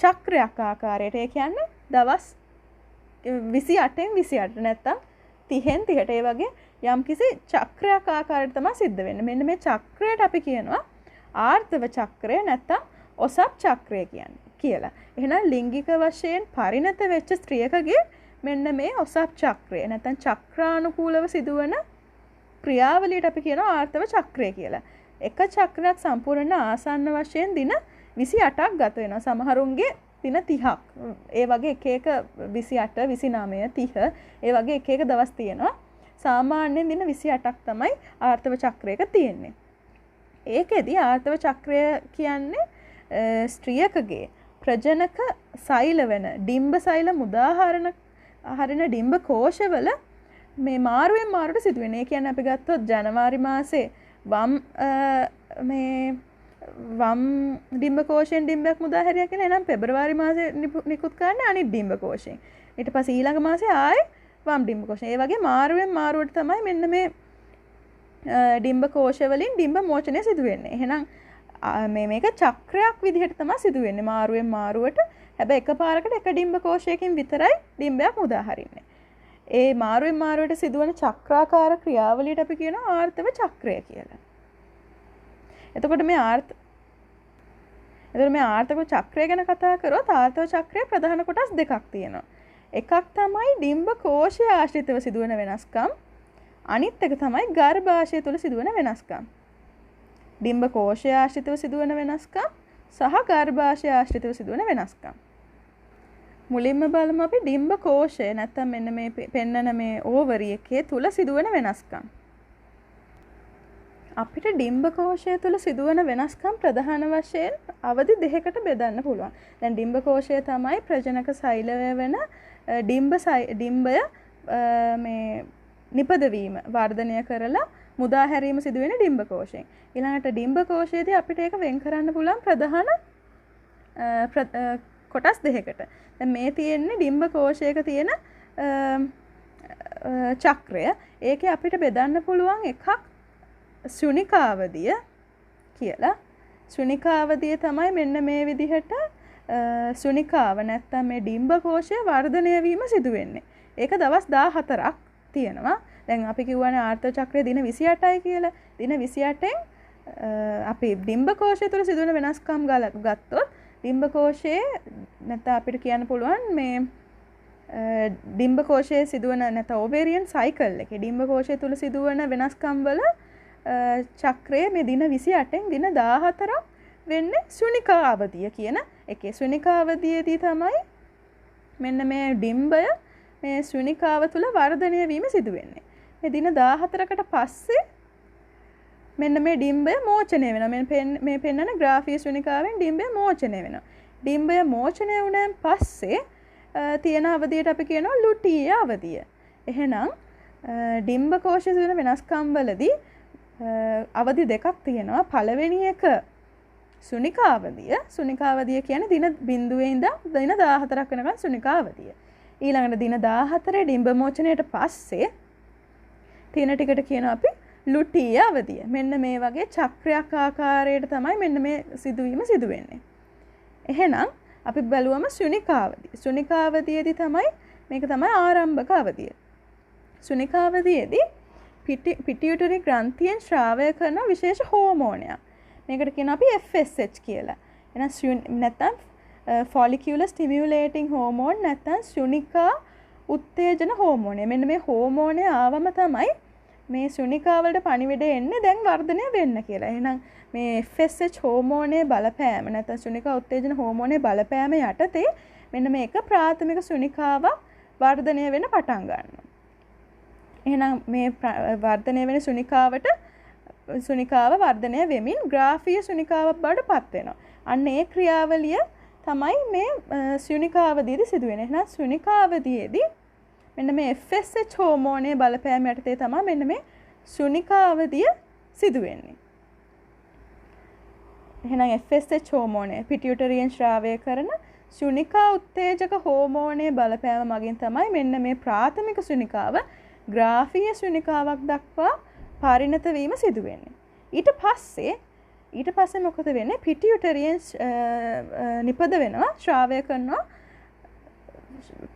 චක්‍රයක් ආකාරයට. ඒ කියන්නේ දවස් 28න් 28 නැත්තම් 30න් 30ට ඒ වගේ යම්කිසි චක්‍රයක් ආකාරයට තමයි සිද්ධ වෙන්නේ. මෙන්න මේ චක්‍රයට අපි කියනවා ආර්තව චක්‍රය නැත්තම් ඔසප් චක්‍රය කියලා. එහෙනම් ලිංගික වශයෙන් පරිණත වෙච්ච ස්ත්‍රියකගේ මෙන්න මේ ඔසප් චක්‍රය නැත්තම් චක්‍රානුකූලව සිදුවන ක්‍රියාවලියට අපි කියනවා ආර්තව චක්‍රය කියලා. එක චක්‍රයක් සම්පූර්ණ ආසන්න වශයෙන් දින 28ක් ගත වෙනවා. සමහරුන්ගේ දින 30ක්. ඒ වගේ එක 28, 29, 30 ඒ වගේ එක දවස් තියෙනවා. සාමාන්‍යයෙන් දින 28ක් තමයි ආර්තව චක්‍රයක තියෙන්නේ. ඒකෙදි ආර්තව චක්‍රය කියන්නේ ස්ත්‍රියකගේ ප්‍රජනක සෛල වෙන ඩිම්බ සෛල මුදාහරණ හරින ඩිම්බ කෝෂවල මේ මාරුවෙන් මාරුවට සිදුවෙන. ඒ කියන්නේ අපි ගත්තොත් ජනවාරි මාසේ වම් ඩිම්බ කෝෂයෙන් ඩිම්බයක් මුදාහැරියා කියලා. එහෙනම් පෙබරවාරි මාසේ නිකුත් කරන්නේ අනිත් ඩිම්බ කෝෂයෙන්. ඊට පස්සේ ඊළඟ මාසේ ආයේ වම් ඩිම්බ කෝෂය. ඒ වගේ මාරුවෙන් මාරුවට තමයි මෙන්න මේ ඩිම්බ කෝෂ වලින් ඩිම්බ මෝචනය සිදු වෙන්නේ. එහෙනම් මේක චක්‍රයක් විදිහට තමයි සිදු වෙන්නේ මාරුවෙන් මාරුවට. හැබැයි එකපාරකට එක ඩිම්බ කෝෂයකින් විතරයි ඩිම්බයක් මුදාහරින්නේ. ඒ මාරුවෙන් මාරුවට සිදුවන චක්‍රාකාර ක්‍රියාවලියට අපි කියනවා ආර්තව චක්‍රය කියලා. එතකොට මේ ආර්ථක චක්‍රය ගැන කතා කරොත් ආර්ථක චක්‍රයේ ප්‍රධාන කොටස් දෙකක් තියෙනවා. එකක් තමයි ඩිම්බ කෝෂය ආශ්‍රිතව සිදුවන වෙනස්කම්. අනිත් එක තමයි ගර්භාෂය තුළ සිදුවන වෙනස්කම්. ඩිම්බ කෝෂය ආශ්‍රිතව සිදුවන වෙනස්කම් සහ ගර්භාෂය ආශ්‍රිතව සිදුවන වෙනස්කම්. මුලින්ම බලමු අපි ඩිම්බ කෝෂය නැත්නම් මෙන්න මේ පෙන්නන මේ ඕවරි එකේ තුල සිදුවන වෙනස්කම්. අපිට ඩිම්බ කෝෂය තුල සිදුවන වෙනස්කම් ප්‍රධාන වශයෙන් අවධි දෙකකට බෙදන්න පුළුවන්. දැන් ඩිම්බ කෝෂය තමයි ප්‍රජනක සෛලය වෙන ඩිම්බය මේ නිපදවීම වර්ධනය කරලා මුදා හැරීම සිදුවෙන ඩිම්බ කෝෂයෙන්. ඊළඟට ඩිම්බ කෝෂයේදී අපිට ඒක වෙන් කරන්න පුළුවන් ප්‍රධාන කොටස් දෙකකට. දැන් මේ තියෙන්නේ ඩිම්බ කෝෂයක තියෙන චක්‍රය. ඒකේ අපිට බෙදන්න පුළුවන් එකක් ශුනිකාවදිය කියලා. ශුනිකාවදිය තමයි මෙන්න මේ විදිහට ශුනිකාව නැත්තම් මේ ඩිම්බ කෝෂය වර්ධනය වීම සිදු වෙන්නේ. ඒක දවස් 14ක් තියෙනවා. දැන් අපි කියවනේ ආර්ථ චක්‍රයේ දින 28යි කියලා. දින 28න් අපි ඩිම්බ කෝෂය තුළ සිදුවන වෙනස්කම් ගත්තොත් ඩිම්බ කෝෂයේ නැත්නම් අපිට කියන්න පුළුවන් මේ ඩිම්බ කෝෂයේ සිදුවන නැත්නම් ඕවේරියන් සයිකල් එකේ ඩිම්බ කෝෂය තුළ සිදුවන වෙනස්කම් වල චක්‍රයේ මේ දින 28න් දින 14ක් වෙන්නේ ශුනිකා අවධිය කියන එකේ. ශුනිකා අවධියේදී තමයි මෙන්න මේ ඩිම්බය මේ ශුනිකාව තුළ වර්ධනය වීම සිදු වෙන්නේ. මේ දින 14කට පස්සේ මෙන්න මේ ඩිම්බය මෝචනය වෙනවා. මේ පෙන්නන ග්‍රාෆීය ශුනිකාවෙන් ඩිම්බය මෝචනය වෙනවා. ඩිම්බය මෝචනය වුණාන් පස්සේ තියෙන අවධියට අපි කියනවා ලුටීය අවධිය. එහෙනම් ඩිම්බ කෝෂයේ සිදුවන වෙනස්කම් වලදී අවධි දෙකක් තියෙනවා. පළවෙනි එක ශුනිකා අවධිය. ශුනිකා අවධිය කියන්නේ දින 0 ඉඳන් දින 14ක් වෙනකන් ශුනිකා අවධිය. ඊළඟට දින 14 ඩිම්බ මෝචනයට පස්සේ තියෙන ටිකට කියනවා අපි ලුටීය අවධිය. මෙන්න මේ වගේ චක්‍රයක් ආකාරයට තමයි මෙන්න මේ සිදුවීම සිදු වෙන්නේ. එහෙනම් අපි බලුවම ශුනිකා අවධිය. ශුනිකා අවධියේදී තමයි මේක තමයි ආරම්භක අවධිය. ශුනිකා අවධියේදී පිටියුටරි ග්‍රන්ථියෙන් ශ්‍රාවය කරන විශේෂ හෝමෝනයක්. මේකට කියනවා අපි FSH කියලා. එහෙනම් නැත්නම් follicular stimulating hormone නැත්නම් ශුනිකා උත්තේජන හෝමෝනය. මෙන්න මේ හෝමෝනය ආවම තමයි මේ ශුනිකා වලට පණිවිඩය එන්නේ දැන් වර්ධනය වෙන්න කියලා. එහෙනම් මේ FSH හෝමෝනයේ බලපෑම නැත්නම් ශුනිකා උත්තේජන හෝමෝනයේ බලපෑම යටතේ මෙන්න මේක ප්‍රාථමික ශුනිකාවක් වර්ධනය වෙන්න පටන් ගන්නවා. එහෙනම් මේ වර්ධනය වෙන ශුනිකාව වර්ධනය වෙමින් ග්‍රාෆීය ශුනිකාවක් බවට පත් වෙනවා. අන්න ඒ ක්‍රියාවලිය තමයි මේ ශුනිකාවදීදී සිදු වෙන්නේ. එහෙනම් ශුනිකාවදීදී මෙන්න මේ FSH හෝමෝනයේ බලපෑම යටතේ තමයි මෙන්න මේ ශුනිකාවදිය සිදු වෙන්නේ. එහෙනම් FSH හෝමෝනය පිටියුටරියෙන් ශ්‍රාවය කරන ශුනිකා උත්තේජක හෝමෝනයේ බලපෑම මගින් තමයි මෙන්න මේ ප්‍රාථමික ශුනිකාව ග්‍රාෆීය ශුනිකාවක් දක්වා පරිණත වීම සිදු වෙන්නේ. ඊට පස්සේ මොකද වෙන්නේ? පිටියුටරියෙන් නිපද වෙනවා ශ්‍රාවය කරනවා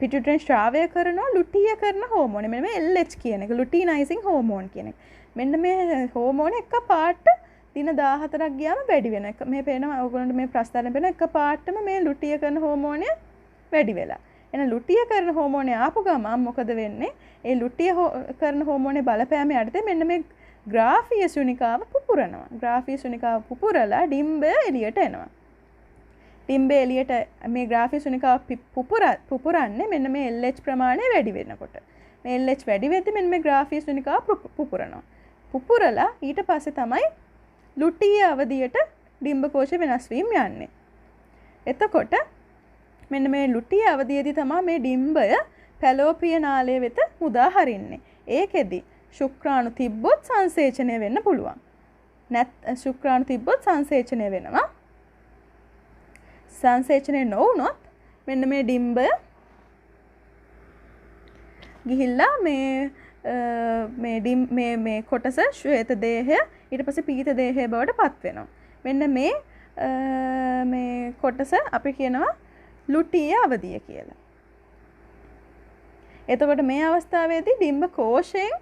පිටියුටරියෙන් ශ්‍රාවය කරනවා ලුටීය කරන හෝමෝන. මෙන්න මේ LH කියන එක ලුටීනයිසින් හෝමෝන් කියන එක. මෙන්න මේ හෝමෝන එකපාරට දින 14ක් ගියාම වැඩි වෙනවා. මේ පේනවා ඔයගොල්ලන්ට මේ ප්‍රස්තාරයෙන් පේන එකපාරටම මේ ලුටීය කරන හෝමෝනය වැඩි වෙලා. එහෙනම් ලුටීය කරන හෝමෝනය ආපු ගමන් මොකද වෙන්නේ? ඒ ලුටීය කරන හෝමෝනේ බලපෑම යටතේ මෙන්න මේ ග්‍රාෆීය ශුනිකාව පුපුරනවා. ග්‍රාෆීය ශුනිකාව පුපුරලා ඩිම්බය එළියට එනවා. ඩිම්බය එළියට මේ ග්‍රාෆීය ශුනිකාව පුපුරන්නේ මෙන්න මේ LH ප්‍රමාණය වැඩි වෙනකොට. මේ LH වැඩි වෙද්දි මෙන්න මේ ග්‍රාෆීය ශුනිකාව පුපුරනවා. පුපුරලා ඊට පස්සේ තමයි ලුටීය අවධියට ඩිම්බ කෝෂ වෙනස් වීම යන්නේ. එතකොට මෙන්න මේ ලුටීය අවධියේදී තමයි මේ ඩිම්බය පැලෝපිය නාලය වෙත මුදා හරින්නේ. ඒකෙදි ශුක්‍රාණු තිබ්බොත් සංසේචනය වෙන්න පුළුවන්. ශුක්‍රාණු තිබ්බොත් සංසේචනය වෙනවා. සංසේචනය නොවුනොත් මෙන්න මේ ඩිම්බය ගිහිල්ලා මේ කොටස ශ්වේත දේහය ඊට පස්සේ පීත දේහය බවට පත් වෙනවා. මෙන්න මේ කොටස අපි කියනවා ලුටීය අවධිය කියලා. එතකොට මේ අවස්ථාවේදී ඩිම්බ කෝෂයෙන්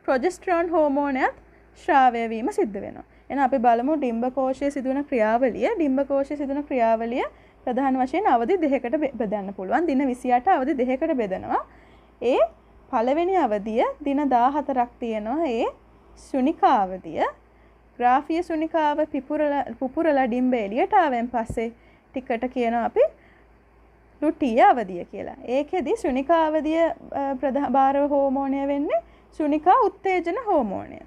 ප්‍රොජෙස්ටරෝන් හෝමෝනයත් ශ්‍රාවය වීම සිද්ධ වෙනවා. එහෙනම් අපි බලමු ඩිම්බකෝෂයේ සිදුවන ක්‍රියාවලිය. ඩිම්බකෝෂයේ සිදුවන ක්‍රියාවලිය ප්‍රධාන වශයෙන් අවධි දෙකකට බෙදන්න පුළුවන්. දින 28 අවධි දෙකකට බෙදනවා. ඒ පළවෙනි අවධිය දින 14ක් තියෙනවා. ඒ ශුනිකා අවධිය. ග්‍රාෆීය ශුනිකාව පුපුරලා ඩිම්බ එළියට ආවෙන් පස්සේ ටිකට කියනවා අපි ලුටීය අවධිය කියලා. ඒකෙදි ශුනිකා අවධිය ප්‍රධාන හෝමෝනය වෙන්නේ ශුනිකා උත්තේජන හෝමෝනය.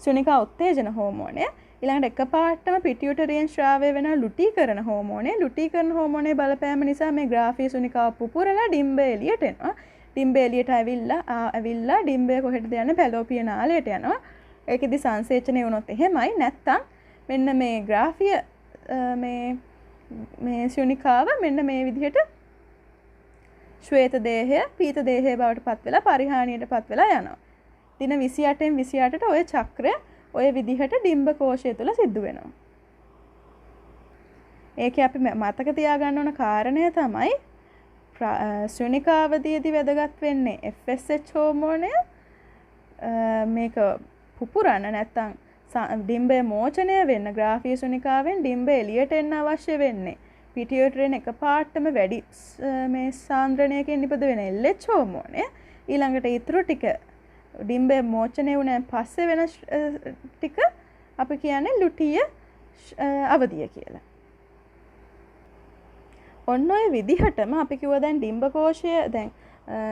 ශුනිකා උත්තේජන හෝමෝනය ඊළඟට එකපාරටම පිටියුටරියන් ස්‍රාවය වෙන ලුටීකරණ හෝමෝනය. ලුටීකරණ හෝමෝනයේ බලපෑම නිසා මේ ග්‍රාෆීය ශුනිකාව පුපුරලා ඩිම්බ එළියට එනවා. ඩිම්බ එළියට ඇවිල්ලා ඩිම්බය කොහෙටද යන්නේ? පැලෝපිය නාලයට යනවා. ඒකෙදි සංසේචනය වුණොත් එහෙමයි. නැත්තම් මෙන්න මේ ග්‍රාෆීය මේ ශුනිකාව මෙන්න මේ විදිහට ශ්වේත දේහය පීත දේහය බවට පත් වෙලා පරිහානියට පත් වෙලා යනවා. දින 28න් 28ට ওই චක්‍රය ওই විදිහට ඩිම්බකෝෂය තුල සිද්ධ වෙනවා. ඒකේ අපි මතක තියාගන්න ඕන කාරණය තමයි ශුනිකාවදීදී වැදගත් වෙන්නේ FSH හෝමෝනය. මේක පුපුරන්න නැත්තම් ඩිම්බය මෝචනය වෙන්න ග්‍රාෆීය ශුනිකාවෙන් ඩිම්බ එළියට එන්න අවශ්‍ය වෙන්නේ පිටියුටරියෙන් එකපාරටම වැඩි මේ සාන්ද්‍රණයකින් නිපද වෙන LH හෝමෝනය. ඊළඟට ඊටු ටික ඩිම්බය මෝචනය වුණාන් පස්සේ වෙන ටික අපි කියන්නේ ලුටීය අවධිය කියලා. ඔන්න ඔය විදිහටම අපි කිව්වා දැන් ඩිම්බකෝෂය දැන්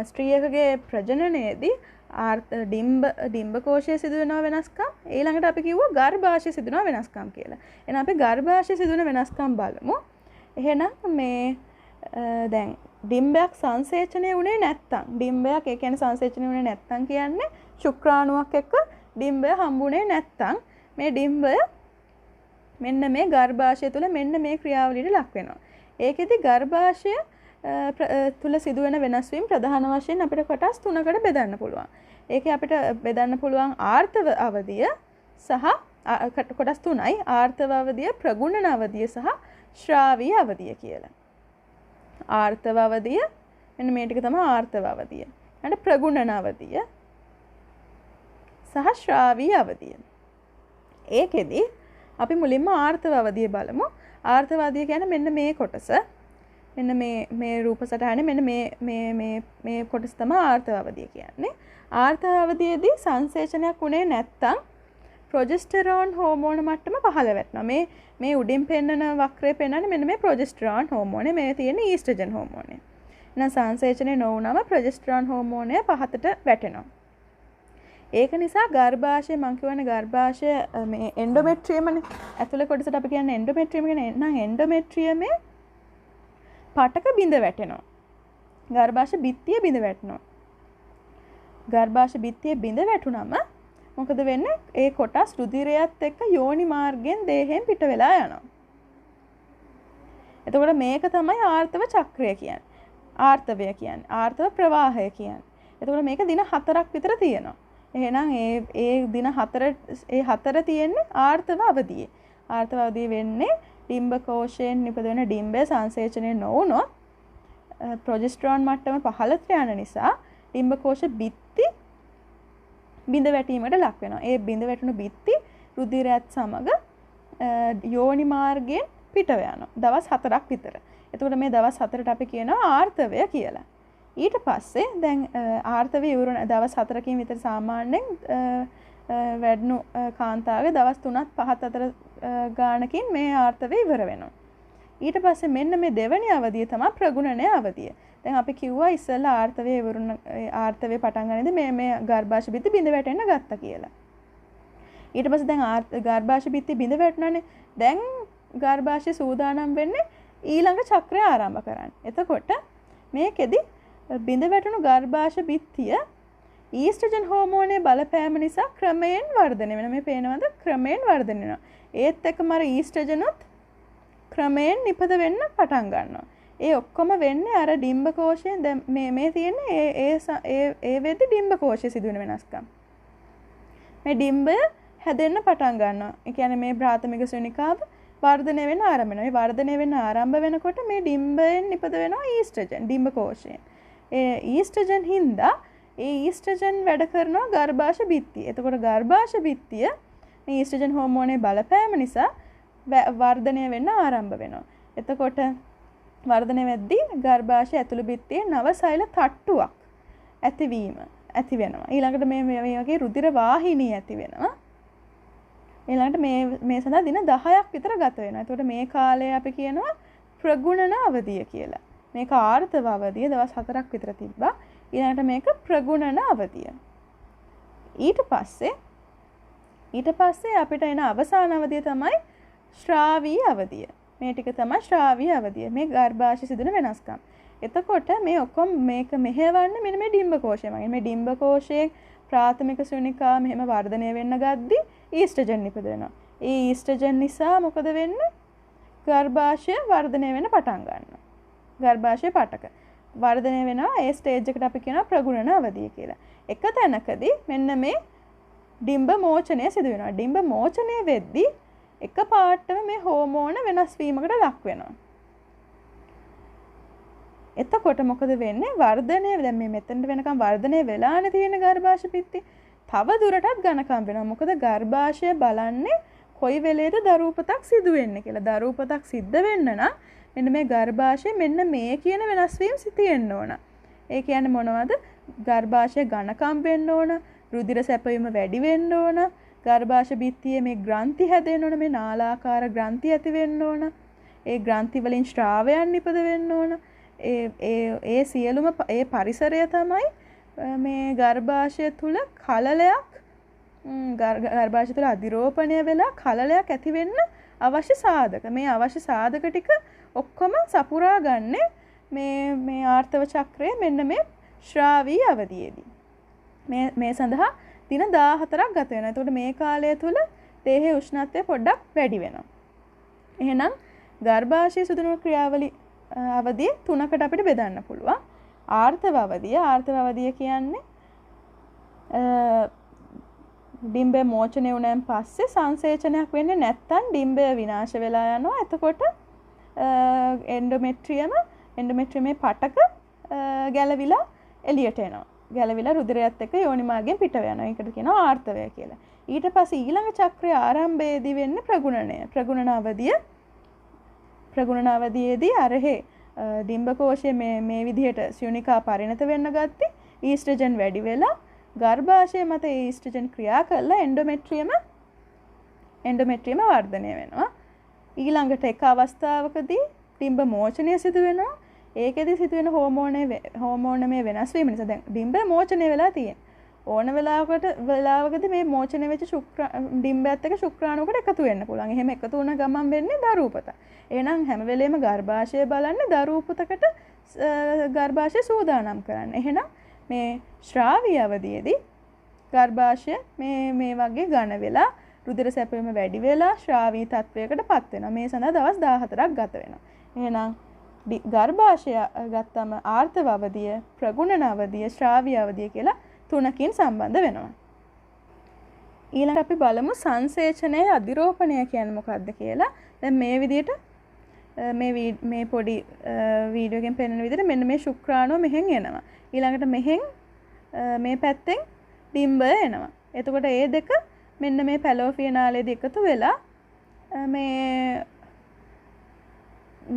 ස්ත්‍රියකගේ ප්‍රජනනයේදී ඩිම්බකෝෂයේ සිදුවෙන වෙනස්කම් ඊළඟට අපි කිව්වා ගර්භාෂයේ සිදුවෙන වෙනස්කම් කියලා. එහෙනම් අපි ගර්භාෂයේ සිදුවෙන වෙනස්කම් බලමු. එහෙනම් මේ දැන් ඩිම්බයක් සංසේචනය වුණේ නැත්තම් ඩිම්බයක් ඒ කියන්නේ සංසේචනය වුණේ නැත්තම් කියන්නේ ශුක්‍රාණුවක් එක්ක ඩිම්බය හම්බුනේ නැත්තම් මේ ඩිම්බය මෙන්න මේ ගර්භාෂය තුල මෙන්න මේ ක්‍රියාවලියට ලක් වෙනවා. ඒකෙදි ගර්භාෂය තුල සිදුවෙන වෙනස් වීම ප්‍රධාන වශයෙන් අපිට කොටස් තුනකට බෙදන්න පුළුවන්. ඒකේ අපිට බෙදන්න පුළුවන් ආර්තව අවධිය සහ කොටස් තුනයි ආර්තව අවධිය, ප්‍රගුණන අවධිය සහ ශ්‍රාවීය අවධිය කියලා. ආර්තව අවධිය මෙන්න මේ ටික තමයි ආර්තව අවධිය. ඊට ප්‍රගුණන අවධිය සහ ශ්‍රාවීය අවධිය. ඒකෙදි අපි මුලින්ම ආර්තව අවධිය බලමු. ආර්තව අවධිය කියන්නේ මෙන්න මේ කොටස. මෙන්න මේ රූප සටහනේ මෙන්න මේ කොටස තමයි ආර්තව අවධිය කියන්නේ. ආර්තව අවධියේදී සංසේචනයක් උනේ නැත්තම් ප්‍රොජෙස්ටරෝන් හෝමෝන මට්ටම පහළ වැටෙනවා. මේ උඩින් පෙන්නන වක්‍රය පෙන්නන්නේ මෙන්න මේ ප්‍රොජෙස්ටරෝන් හෝමෝනය. මේ තියෙන ඊස්ට්‍රජන් හෝමෝනය. එහෙනම් සංසේචනය නොවුනම ප්‍රොජෙස්ටරෝන් හෝමෝනය පහතට වැටෙනවා. ඒක නිසා ගර්භාෂය මම කියවනේ ගර්භාෂය මේ එන්ඩෝමෙට්‍රියමනේ ඇතුළේ කොටසට අපි කියන්නේ එන්ඩෝමෙට්‍රියම කියන්නේ. එහෙනම් එන්ඩෝමෙට්‍රියමේ පටක බිඳ වැටෙනවා. ගර්භාෂ බිත්තිය බිඳ වැටෙනවා. ගර්භාෂ බිත්තිය බිඳ වැටුනම මොකද වෙන්නේ? ඒ කොටස් රුධිරයත් එක්ක යෝනි මාර්ගයෙන් දේහයෙන් පිට වෙලා යනවා. එතකොට මේක තමයි ආර්තව චක්‍රය කියන්නේ. ආර්තවය කියන්නේ. ආර්තව ප්‍රවාහය කියන්නේ. එතකොට මේක දින 4ක් විතර තියෙනවා. එහෙනම් ඒ දින 4 තියෙන්නේ ආර්තව අවධියේ. ආර්තව අවධිය වෙන්නේ ඩිම්බකෝෂයෙන් නිපදවන ඩිම්බය සංසේචනය නොවුනොත් ප්‍රොජෙස්ටරෝන් මට්ටම පහළට යන නිසා ඩිම්බකෝෂ බිත්ති බිඳ වැටීමට ලක් වෙනවා. ඒ බිඳ වැටුණු බිත්ති රුධිරයත් සමග යෝනි මාර්ගයෙන් පිට යනවා. දවස් 4ක් විතර. එතකොට මේ දවස් 4ට අපි කියනවා ආර්තවය කියලා. ඊට පස්සේ දැන් ආර්තවය ඉවර දවස් 4කින් විතර සාමාන්‍යයෙන් වැඩනු කාන්තාවගේ දවස් 3ත් 5ත් අතර ගානකින් මේ ආර්තවය ඉවර වෙනවා. ඊට පස්සේ මෙන්න මේ දෙවෙනි අවධිය තමයි ප්‍රගුණනය අවධිය. දැන් අපි කිව්වා ඉස්සෙල්ලා ආර්තවය ඉවරුන ආර්තවය පටන් ගන්නදී මේ ගර්භාෂ බිත්ති බිඳ වැටෙන්න ගත්තා කියලා. ඊට පස්සේ දැන් ගර්භාෂ බිත්ති බිඳ වැටුණානේ. දැන් ගර්භාෂය සූදානම් වෙන්නේ ඊළඟ චක්‍රය ආරම්භ කරන්න. එතකොට මේකෙදි බිඳ වැටුණු ගර්භාෂ බිත්තිය ඊස්ට්‍රජන් හෝමෝනයේ බලපෑම නිසා ක්‍රමයෙන් වර්ධනය වෙනවා. මේ පේනවද? ක්‍රමයෙන් වර්ධනය වෙනවා. ඒත් එක්කම අර ඊස්ට්‍රජනුත් ක්‍රමයෙන් නිපද වෙන්න පටන් ගන්නවා. ඒ ඔක්කොම වෙන්නේ අර ඩිම්බකෝෂයෙන්. දැන් මේ තියෙන්නේ ඒ වෙද්දි ඩිම්බකෝෂයේ සිදුවෙන වෙනස්කම්. මේ ඩිම්බය හැදෙන්න පටන් ගන්නවා. ඒ කියන්නේ මේ ප්‍රාථමික ශුනිකාව වර්ධනය වෙන්න ආරම්භ වෙනවා. මේ වර්ධනය වෙන්න ආරම්භ වෙනකොට මේ ඩිම්බයෙන් නිපද වෙනවා ඊස්ට්‍රජන් ඩිම්බකෝෂයෙන්. ඒ ඊස්ට්‍රජන් හින්දා ඒ ඊස්ට්‍රජන් වැඩ කරනවා ගර්භාෂ බිත්තිය. එතකොට ගර්භාෂ බිත්තිය මේ ඊස්ට්‍රජන් හෝමෝනේ බලපෑම නිසා වර්ධනය වෙන්න ආරම්භ වෙනවා. එතකොට වර්ධනය වෙද්දී ගර්භාෂය ඇතුළු බිත්තියේ නව සෛල තට්ටුවක් ඇති වෙනවා. ඊළඟට මේ වගේ රුධිර වාහිනී ඇති වෙනවා. ඊළඟට මේ සඳහා දින 10ක් විතර ගත වෙනවා. එතකොට මේ කාලය අපි කියනවා ප්‍රගුණන අවධිය කියලා. මේක ආර්තව අවධිය දවස් 4ක් විතර තිබ්බා. ඊළඟට මේක ප්‍රගුණන අවධිය. ඊට පස්සේ අපිට එන අවසාන අවධිය තමයි ශ්‍රාවී අවධිය. මේ ටික තමයි ශ්‍රාවී අවධිය. මේ ගර්භාෂය සිදුන වෙනස්කම්. එතකොට මේ ඔක්කොම මේක මෙහෙවන්නේ මෙන්න මේ ඩිම්බකෝෂය වගේ. මේ ඩිම්බකෝෂයේ ප්‍රාථමික ශුනිකා මෙහෙම වර්ධනය වෙන්න ගද්දී ඊස්ට්‍රජන් නිපදවෙනවා. ඒ ඊස්ට්‍රජන් නිසා මොකද වෙන්නේ? ගර්භාෂය වර්ධනය වෙන්න පටන් ගන්නවා. ගර්භාෂය පටක වර්ධනය වෙනවා. ඒ ස්ටේජ් එකට අපි කියනවා ප්‍රගුණන අවධිය කියලා. එක තැනකදී මෙන්න මේ ඩිම්බ මෝචනය සිදු වෙනවා. ඩිම්බ මෝචනය වෙද්දී එකපාරටම මේ හෝමෝන වෙනස් වීමකට ලක් වෙනවා. එතකොට මොකද වෙන්නේ? වර්ධනය දැන් මේ මෙතනට වෙනකම් වර්ධනය වෙලානේ තියෙන ගර්භාෂ පිත්ති තව දුරටත් ඝනකම් වෙනවා. මොකද ගර්භාෂය බලන්නේ කොයි වෙලේද දරූපතක් සිදු වෙන්නේ කියලා. දරූපතක් සිද්ධ වෙන්න නම් මෙන්න මේ ගර්භාෂයේ මෙන්න මේ කියන වෙනස් වීම තියෙන්න ඕන. ඒ කියන්නේ මොනවද? ගර්භාෂය ඝනකම් වෙන්න ඕන, රුධිර සැපයීම වැඩි වෙන්න ඕන, ගර්භාෂ බිත්තියේ මේ ග්‍රන්ථි හැදෙන්න ඕන, මේ නාලාකාර ග්‍රන්ථි ඇති වෙන්න ඕන. ඒ ග්‍රන්ථි වලින් ශ්‍රාවයන් නිපද වෙන්න ඕන. ඒ සියලුම ඒ පරිසරය තමයි මේ ගර්භාෂය තුල කලලයක් ගර්භාෂය තුල අධිරෝපණය වෙලා කලලයක් ඇති වෙන්න අවශ්‍ය සාධක. මේ අවශ්‍ය සාධක ටික ඔක්කොම සපුරා ගන්නේ මේ ආර්තව චක්‍රයේ මෙන්න මේ ශ්‍රාවී අවධියේදී. මේ සඳහා දින 14ක් ගත වෙනවා. එතකොට මේ කාලය තුල දේහයේ උෂ්ණත්වය පොඩ්ඩක් වැඩි වෙනවා. එහෙනම් ගර්භාෂයේ සිදුවන ක්‍රියාවලිය අවධිය තුනකට අපිට බෙදන්න පුළුවන්. ආර්තව අවධිය කියන්නේ ඩිම්බය මෝචනය වුණාන් පස්සේ සංසේචනයක් වෙන්නේ නැත්නම් ඩිම්බය විනාශ වෙලා යනවා. එතකොට එන්ඩෝමෙට්‍රියමේ පටක ගැලවිලා එළියට එනවා. ගැලවිලා රුධිරයත් එක්ක යෝනි මාර්ගයෙන් පිට වෙනවා. ඒකට කියනවා ආර්තවය කියලා. ඊට පස්සේ ඊළඟ චක්‍රයේ ආරම්භයේදී වෙන්නේ ප්‍රගුණනය. ප්‍රගුණන අවධියේදී අරහේ ඩිම්බකෝෂයේ මේ විදිහට සියුනිකා පරිණත වෙන්න ගත්තී ඊස්ට්‍රජන් වැඩි වෙලා ගර්භාෂය මත ඒ ඊස්ට්‍රජන් ක්‍රියා කරලා එන්ඩෝමෙට්‍රියම වර්ධනය වෙනවා. ඊළඟට එක අවස්ථාවකදී ඩිම්බ මෝචනය සිදු වෙනවා. ඒකෙදි සිදුවෙන හෝමෝන මේ වෙනස් වීම නිසා දැන් ඩිම්බ මෝචනය වෙලා තියෙනවා. ඕන වෙලාවකදී මේ මෝචනය වෙච්ච ඩිම්බයත් එක්ක ශුක්‍රාණුවකට එකතු වෙන්න පුළුවන්. එහෙම එකතු වුණ ගමන් වෙන්නේ දරූපත. එහෙනම් හැම වෙලේම ගර්භාෂය බලන්නේ දරූපතකට ගර්භාෂය සූදානම් කරන්න. එහෙනම් මේ ශ්‍රාවී අවධියේදී ගර්භාෂය මේ වගේ ඝන වෙලා රුධිර සැපයීම වැඩි වෙලා ශ්‍රාවී තත්වයකට පත් වෙනවා. මේ සඳහා දවස් 14ක් ගත වෙනවා. එහෙනම් ගර්භාෂය ගත්තම ආර්තව අවධිය, ප්‍රගුණන අවධිය, ශ්‍රාවී අවධිය කියලා තුනකින් සම්බන්ධ වෙනවා. ඊළඟට අපි බලමු සංසේචනයේ අධිරෝපණය කියන්නේ මොකක්ද කියලා. දැන් මේ විදිහට මේ පොඩි වීඩියෝ එකෙන් පෙන්වන විදිහට මෙන්න මේ ශුක්‍රාණුව මෙහෙන් එනවා. ඊළඟට මෙහෙන් මේ පැත්තෙන් ඩිම්බය එනවා. එතකොට මේ දෙක මෙන්න මේ පැලෝෆිය නාලයේදී එකතු වෙලා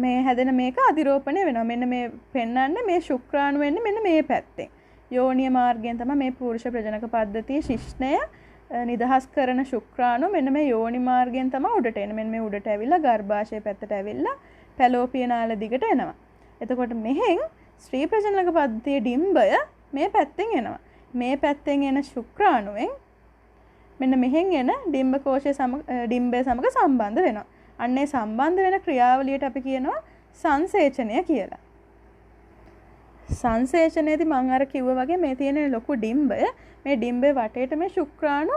මේ හැදෙන මේක අධිරෝපණය වෙනවා. මෙන්න මේ පෙන්වන්නේ මේ ශුක්‍රාණුව වෙන්නේ මෙන්න මේ පැත්තෙන්. යෝනිය මාර්ගයෙන් තමයි මේ පුරුෂ ප්‍රජනක පද්ධතියේ ශිෂ්ණය නිදහස් කරන ශුක්‍රාණු මෙන්න මේ යෝනි මාර්ගයෙන් තමයි උඩට එන්නේ. මෙන්න මේ උඩට ඇවිල්ලා ගර්භාෂය පැත්තට ඇවිල්ලා පැලෝපිය නාල දිගට එනවා. එතකොට මෙහෙන් ස්ත්‍රී ප්‍රජනක පද්ධතියේ ඩිම්බය මේ පැත්තෙන් එනවා. මේ පැත්තෙන් එන ශුක්‍රාණුවෙන් මෙන්න මෙහෙන් එන ඩිම්බකෝෂය ඩිම්බය සමග සම්බන්ධ වෙනවා. අන්නේ සම්බන්ධ වෙන ක්‍රියාවලියට අපි කියනවා සංසේචනය කියලා. සංසේචනයේදී මම අර කිව්වා වගේ මේ තියෙන ලොකු ඩිම්බය මේ ඩිම්බේ වටේට මේ ශුක්‍රාණු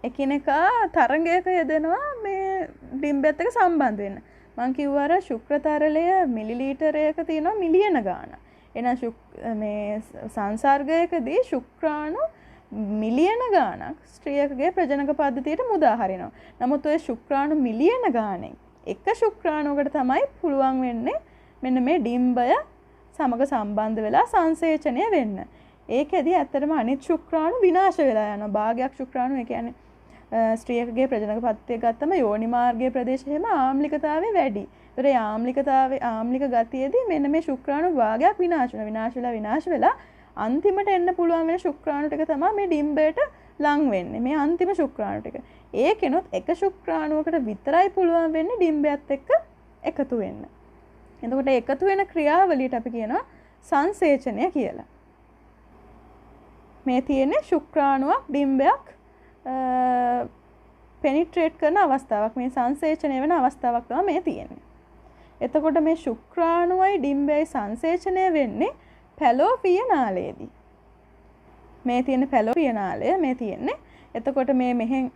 එකිනෙකා තරංගයක යෙදෙනවා මේ ඩිම්බෙත් එක්ක සම්බන්ධ වෙන්න. මම කිව්වා අර ශුක්‍රතරලය මිලිලීටරයක තියෙනවා මිලියන ගාණක්. එහෙනම් මේ සංසර්ගයකදී ශුක්‍රාණු මිලියන ගාණක් ස්ත්‍රියකගේ ප්‍රජනක පද්ධතියට මුදා හරිනවා. නමුත් ඔය ශුක්‍රාණු මිලියන ගාණෙන් එක ශුක්‍රාණුවකට තමයි පුළුවන් වෙන්නේ මෙන්න මේ ඩිම්බය සමග සම්බන්ධ වෙලා සංසේචනය වෙන්න. ඒකෙදි ඇත්තටම අනිත් ශුක්‍රාණු විනාශ වෙලා යනවා. භාගයක් ශුක්‍රාණු ඒ කියන්නේ ස්ත්‍රියකගේ ප්‍රජනක පත්වය ගත්තම යෝනි මාර්ගයේ ප්‍රදේශයේම ආම්ලිකතාවය වැඩි. ඒතර ඒ ආම්ලික ගතියේදී මෙන්න මේ ශුක්‍රාණු භාගයක් විනාශ වෙලා අන්තිමට එන්න පුළුවන් වෙන ශුක්‍රාණු ටික තමයි මේ ඩිම්බයට ලං වෙන්නේ. මේ අන්තිම ශුක්‍රාණු ටික. ඒකෙනොත් එක ශුක්‍රාණුවකට විතරයි පුළුවන් වෙන්නේ ඩිම්බයත් එක්ක එකතු වෙන්න. එතකොට එකතු වෙන ක්‍රියාවලියට අපි කියනවා සංසේචනය කියලා. මේ තියෙන්නේ ශුක්‍රාණුවක් ඩිම්බයක් පෙනිට්‍රේට් කරන අවස්ථාවක්. මේ සංසේචනය වෙන අවස්ථාවක් තමයි මේ තියෙන්නේ. එතකොට මේ ශුක්‍රාණුවයි ඩිම්බයයි සංසේචනය වෙන්නේ පැලෝපිය නාලයේදී. මේ තියෙන පැලෝපිය නාලය මේ තියෙන්නේ. එතකොට මේ මෙහෙන්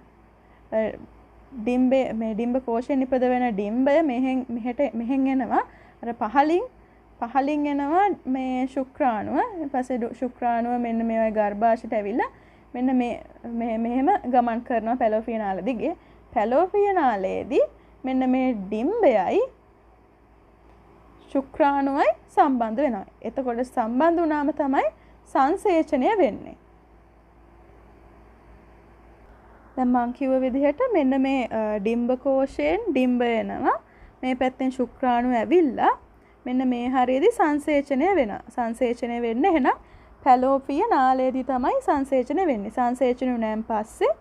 ඩිම්බේ මේ ඩිම්බ කෝෂයෙන් නිපද වෙන ඩිම්බය මෙහෙන් එනවා. අර පහලින් එනවා මේ ශුක්‍රාණුව. ඊට පස්සේ ශුක්‍රාණුව මෙන්න මේ වගේ ගර්භාෂයට ඇවිල්ලා මෙන්න මෙහෙම ගමන් කරනවා පැලෝපිය නාල දිගේ. පැලෝපිය නාලයේදී මෙන්න මේ ඩිම්බයයි ශුක්‍රාණුවයි සම්බන්ධ වෙනවා. එතකොට සම්බන්ධ වුණාම තමයි සංසේචනය වෙන්නේ. දැන් මං කිව්ව විදිහට මෙන්න මේ ඩිම්බ කෝෂයෙන් ඩිම්බ එනවා. මේ පැත්තෙන් ශුක්‍රාණු ඇවිල්ලා මෙන්න මේ හරියේදී සංසේචනය වෙනවා. සංසේචනය වෙන්නේ එහෙනම් පැලෝපිය නාලයේදී තමයි සංසේචනය වෙන්නේ. සංසේචනය වුණාන් පස්සේ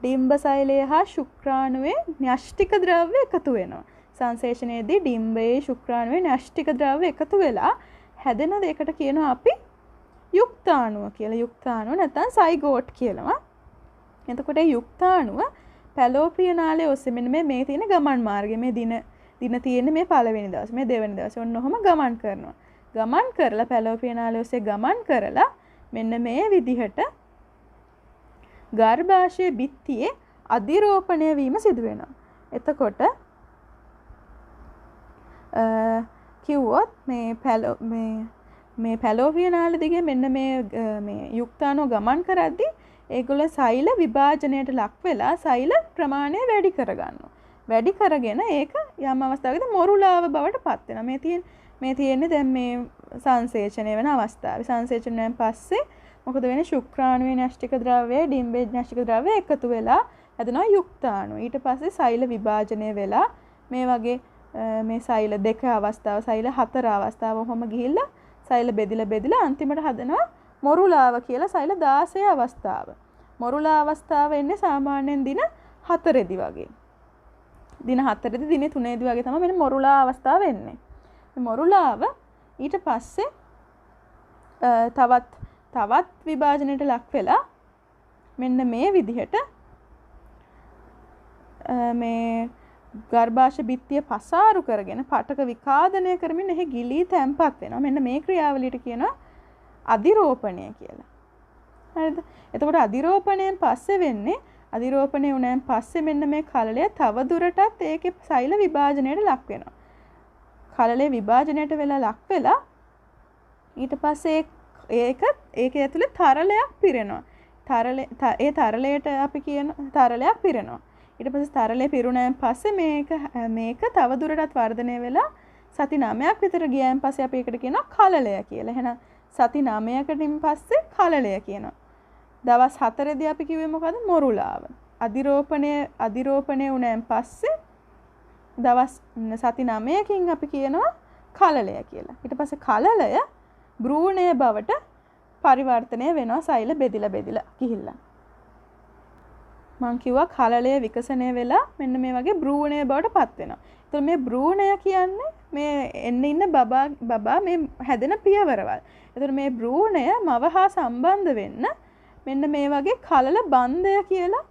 ඩිම්බ සෛලය හා ශුක්‍රාණුවේ න්‍යෂ්ටික ද්‍රව්‍ය එකතු වෙනවා. සංසේචනයේදී ඩිම්බයේ ශුක්‍රාණුවේ න්‍යෂ්ටික ද්‍රව්‍ය එකතු වෙලා හැදෙන දෙයකට කියනවා අපි යුක්තාණුව කියලා. යුක්තාණුව නැත්නම් සයිගෝට් කියනවා. එතකොට යුක්තාණුව පැලෝපිය නාලයේ ඔස්සේ මෙන්න මේ තියෙන ගමන් මාර්ගය මේ දින තියෙන්නේ මේ පළවෙනි දවසේ මේ දෙවෙනි දවසේ ඔන්න ඔහම ගමන් කරනවා. ගමන් කරලා පැලෝපිය නාලයේ ඔස්සේ ගමන් කරලා මෙන්න මේ විදිහට ගර්භාෂයේ බිත්තියේ අධිරෝපණය වීම සිදු වෙනවා. එතකොට කිව්වොත් මේ පැලෝපිය නාල දිගේ මෙන්න මේ යුක්තාණුව ගමන් කරද්දී ඒගොල්ලෝ සෛල විභාජනයට ලක් වෙලා සෛල ප්‍රමාණය වැඩි කරගන්නවා. වැඩි කරගෙන ඒක යම් අවස්ථාවකදී මොරුලාව බවට පත් වෙනවා. මේ තියෙන්නේ දැන් මේ සංසේචනය වෙන අවස්ථාවේ. සංසේචනයෙන් පස්සේ මොකද වෙන්නේ? ශුක්‍රාණුවේ න්‍යෂ්ටික ද්‍රව්‍යය ඩිම්බේ න්‍යෂ්ටික ද්‍රව්‍යය එකතු වෙලා හැදෙනවා යුක්තාණු. ඊට පස්සේ සෛල විභාජනය වෙලා මේ වගේ මේ සෛල දෙක අවස්ථාව, සෛල හතර අවස්ථාව ඔහොම ගිහිල්ලා සෛල බෙදිලා අන්තිමට හදනවා මොරුලාව කියලා සෛල 16 අවස්ථාව. මොරුලා අවස්ථාව එන්නේ සාමාන්‍යයෙන් දින 4ෙදි වගේ. දින 4ෙදි දින 3ෙදි වගේ තමයි මෙන්න මොරුලා අවස්ථාව එන්නේ. මේ මොරුලාව ඊට පස්සේ තවත් විභාජනයට ලක් වෙලා මෙන්න මේ විදිහට මේ ගර්භාෂ බිත්තිය පසාරු කරගෙන පටක විකාදනය කරමින් එහි ගිලී තැම්පත් වෙනවා. මෙන්න මේ ක්‍රියාවලියට කියනවා අධිරෝපණය කියලා. හරිද? එතකොට අධිරෝපණයෙන් පස්සේ වෙන්නේ අධිරෝපණය වුණාන් පස්සේ මෙන්න මේ කලලය තව දුරටත් ඒකේ සෛල විභාජනයට ලක් වෙනවා. කලලේ විභාජනයට වෙලා ලක් වෙලා ඊට පස්සේ ඒක ඇතුලේ තරලයක් පිරෙනවා. ඒ තරලයට අපි කියන තරලයක් පිරෙනවා. ඊට පස්සේ තරලේ පිරුණාන් පස්සේ මේක තව දුරටත් වර්ධනය වෙලා සති 9ක් විතර ගියාන් පස්සේ අපි ඒකට කියනවා කලලය කියලා. එහෙනම් සති 9කටින් පස්සේ කලලය කියනවා. දවස් 4ෙදි අපි කිව්වේ මොකද? මොරුලාව. අධිරෝපණය වුණාන් පස්සේ දවස් සති 9කින් අපි කියනවා කලලය කියලා. ඊට පස්සේ කලලය භ්‍රූණය බවට පරිවර්තනය වෙනවා සෛල බෙදිලා ගිහිල්ලා. මං කිව්වා කලලය විකසනය වෙලා මෙන්න මේ වගේ භ්‍රූණය බවට පත් වෙනවා. ඒතකොට මේ භ්‍රූණය කියන්නේ මේ එන්න ඉන්න බබා මේ හැදෙන පියවරවල්. ඒතකොට මේ භ්‍රූණය මව හා සම්බන්ධ වෙන්න මෙන්න මේ වගේ කලල බන්ධය කියලා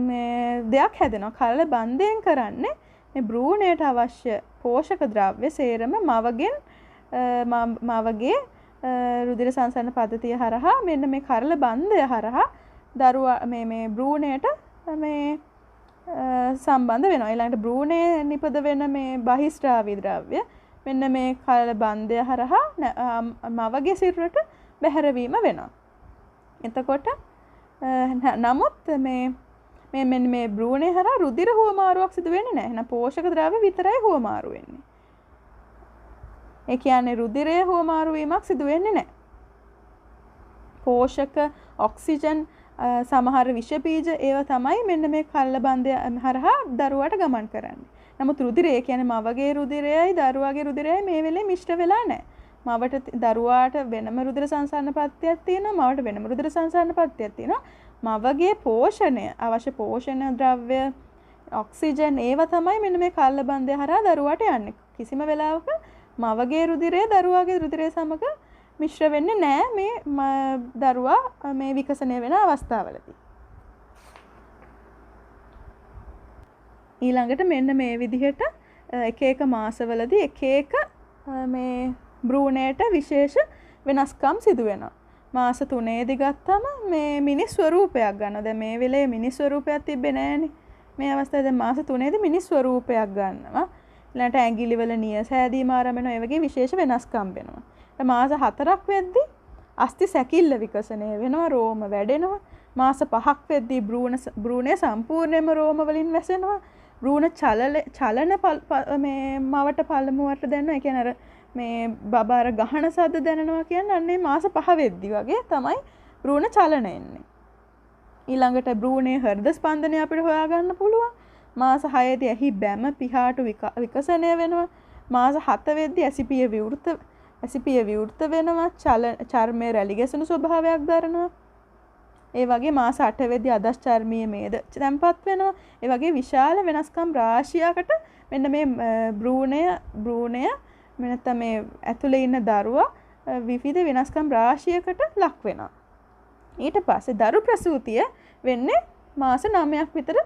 මේ දෙයක් හැදෙනවා. කලල බන්ධයෙන් කරන්නේ මේ භ්‍රූණයට අවශ්‍ය පෝෂක ද්‍රව්‍ය සේරම මවගේ රුධිර සංසරණ පද්ධතිය හරහා මෙන්න මේ කලල බන්ධය හරහා දරුවා මේ භ්‍රූණයට මේ සම්බන්ධ වෙනවා. ඊළඟට භ්‍රූණයේ නිපද වෙන මේ බහිස්ත්‍රාවී ද්‍රව්‍ය මෙන්න මේ කලල බන්ධය හරහා මවගේ සිරුරට බැහැරවීම වෙනවා. එතකොට නමුත් මේ භ්‍රූණය හරහා රුධිර හුවමාරුවක් සිදු වෙන්නේ නැහැ. එහෙනම් පෝෂක ද්‍රව්‍ය විතරයි හුවමාරු වෙන්නේ. ඒ කියන්නේ රුධිරයේ හුවමාරු වීමක් සිදු වෙන්නේ නැහැ. පෝෂක ඔක්සිජන් සමහර විෂ බීජ ඒවා තමයි මෙන්න මේ කල්ල බන්ධය හරහා දරුවාට ගමන් කරන්නේ. නමුත් රුධිරය කියන්නේ මවගේ රුධිරයයි දරුවාගේ රුධිරයයි මේ වෙලේ මිශ්‍ර වෙලා නැහැ. මවට දරුවාට වෙනම රුධිර සංසරණ පත්තියක් තියෙනවා, මවට වෙනම රුධිර සංසරණ පත්තියක් තියෙනවා. මවගේ පෝෂණය, අවශ්‍ය පෝෂණ ද්‍රව්‍ය, ඔක්සිජන් ඒවා තමයි මෙන්න මේ කල්ල බන්ධය හරහා දරුවාට යන්නේ. කිසිම වෙලාවක මවගේ රුධිරය දරුවාගේ රුධිරය සමග මිශ්‍ර වෙන්නේ නැහැ මේ දරුවා මේ විකසනය වෙන අවස්ථාවලදී. ඊළඟට මෙන්න මේ විදිහට එක එක මාසවලදී එක එක මේ භ්‍රූණයට විශේෂ වෙනස්කම් සිදු වෙනවා. මාස 3ේදී ගත්තම මේ මිනිස් ස්වරූපයක් ගන්නවා. දැන් මේ වෙලේ මිනිස් ස්වරූපයක් තිබ්බේ නැහනේ. මේ අවස්ථාවේ දැන් මාස 3ේදී මිනිස් ස්වරූපයක් ගන්නවා. ඊළඟට ඇඟිලි වල නිය සෑදීම ආරම්භ වෙනවා. ඒ වගේ විශේෂ වෙනස්කම් වෙනවා. මාස 4ක් වෙද්දී අස්ථි සැකිල්ල විකසනය වෙනවා, රෝම වැඩෙනවා. මාස 5ක් වෙද්දී භ්‍රූණය සම්පූර්ණයෙන්ම රෝම වලින් වැසෙනවා. භ්‍රූණ චලන මේ මවට පළමුවට දැනෙනවා. ඒ කියන්නේ අර මේ බබාර ගහන සද්ද දැනෙනවා කියන්නේ අන්නේ මාස 5 වෙද්දී වගේ තමයි භ්‍රූණ චලන එන්නේ. ඊළඟට භ්‍රූණයේ හෘද ස්පන්දනය අපිට හොයාගන්න පුළුවන්. මාස 6 දී ඇහි බැම පිහාටු විකසනය වෙනවා. මාස 7 වෙද්දී ඇසිපිය විවෘත වෙනවා. චර්මයේ රැලි ගැසෙන ස්වභාවයක් දරනවා. ඒ වගේ මාස 8 වෙද්දී අදස් චර්මීය මේද තැන්පත් වෙනවා. ඒ වගේ විශාල වෙනස්කම් රාශියකට මෙන්න මේ භ්‍රූණය නැත්නම් මේ ඇතුලේ ඉන්න දරුවා විවිධ වෙනස්කම් රාශියකට ලක් වෙනවා. ඊට පස්සේ දරු ප්‍රසූතිය වෙන්නේ මාස 9ක් විතර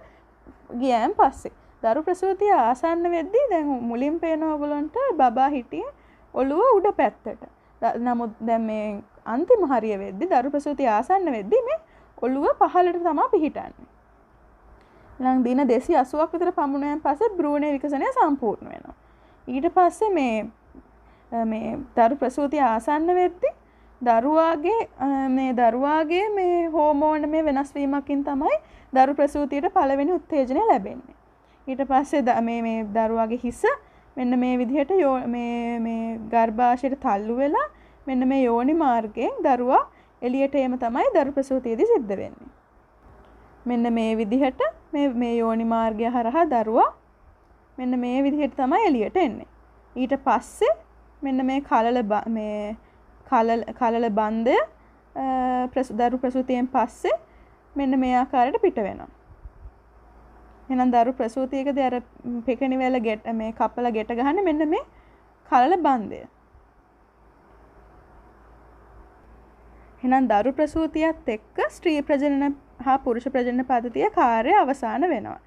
ගියන් පස්සේ. දරු ප්‍රසූතිය ආසන්න වෙද්දී දැන් මුලින් පේන ඔයගලන්ට බබා හිටියේ ඔළුව උඩ පැත්තට. නමුත් දැන් මේ අන්තිම හරිය වෙද්දී දරු ප්‍රසූතිය ආසන්න වෙද්දී මේ ඔළුව පහළට තමයි පිහිටන්නේ. ඊළඟ දින 280ක් විතර පමුණුවෙන් පස්සේ භ්‍රූණ විකසනය සම්පූර්ණ වෙනවා. ඊට පස්සේ මේ දරු ප්‍රසූතිය ආසන්න වෙද්දී දරුවාගේ මේ හෝමෝන මේ වෙනස් වීමකින් තමයි දරු ප්‍රසූතියට පළවෙනි උත්තේජනය ලැබෙන්නේ. ඊට පස්සේ මේ දරුවාගේ හිස මෙන්න මේ විදිහට මේ ගර්භාෂයට තල්ලු වෙලා මෙන්න මේ යෝනි මාර්ගයෙන් දරුවා එළියට එීම තමයි දරු ප්‍රසූතියේදී සිද්ධ වෙන්නේ. මෙන්න මේ විදිහට මේ යෝනි මාර්ගය හරහා දරුවා මෙන්න මේ විදිහට තමයි එළියට එන්නේ. ඊට පස්සේ මෙන්න මේ කලල බන්ධය දරු ප්‍රසූතියෙන් පස්සේ මෙන්න මේ ආකාරයට පිට වෙනවා. එහෙනම් දරු ප්‍රසූතියකදී අර පෙකණි වල මේ කපල ගැට ගහන්නේ මෙන්න මේ කලල බන්ධය. එහෙනම් දරු ප්‍රසූතියත් එක්ක ස්ත්‍රී ප්‍රජනන හා පුරුෂ ප්‍රජනන පද්ධතිය කාර්ය අවසන් වෙනවා.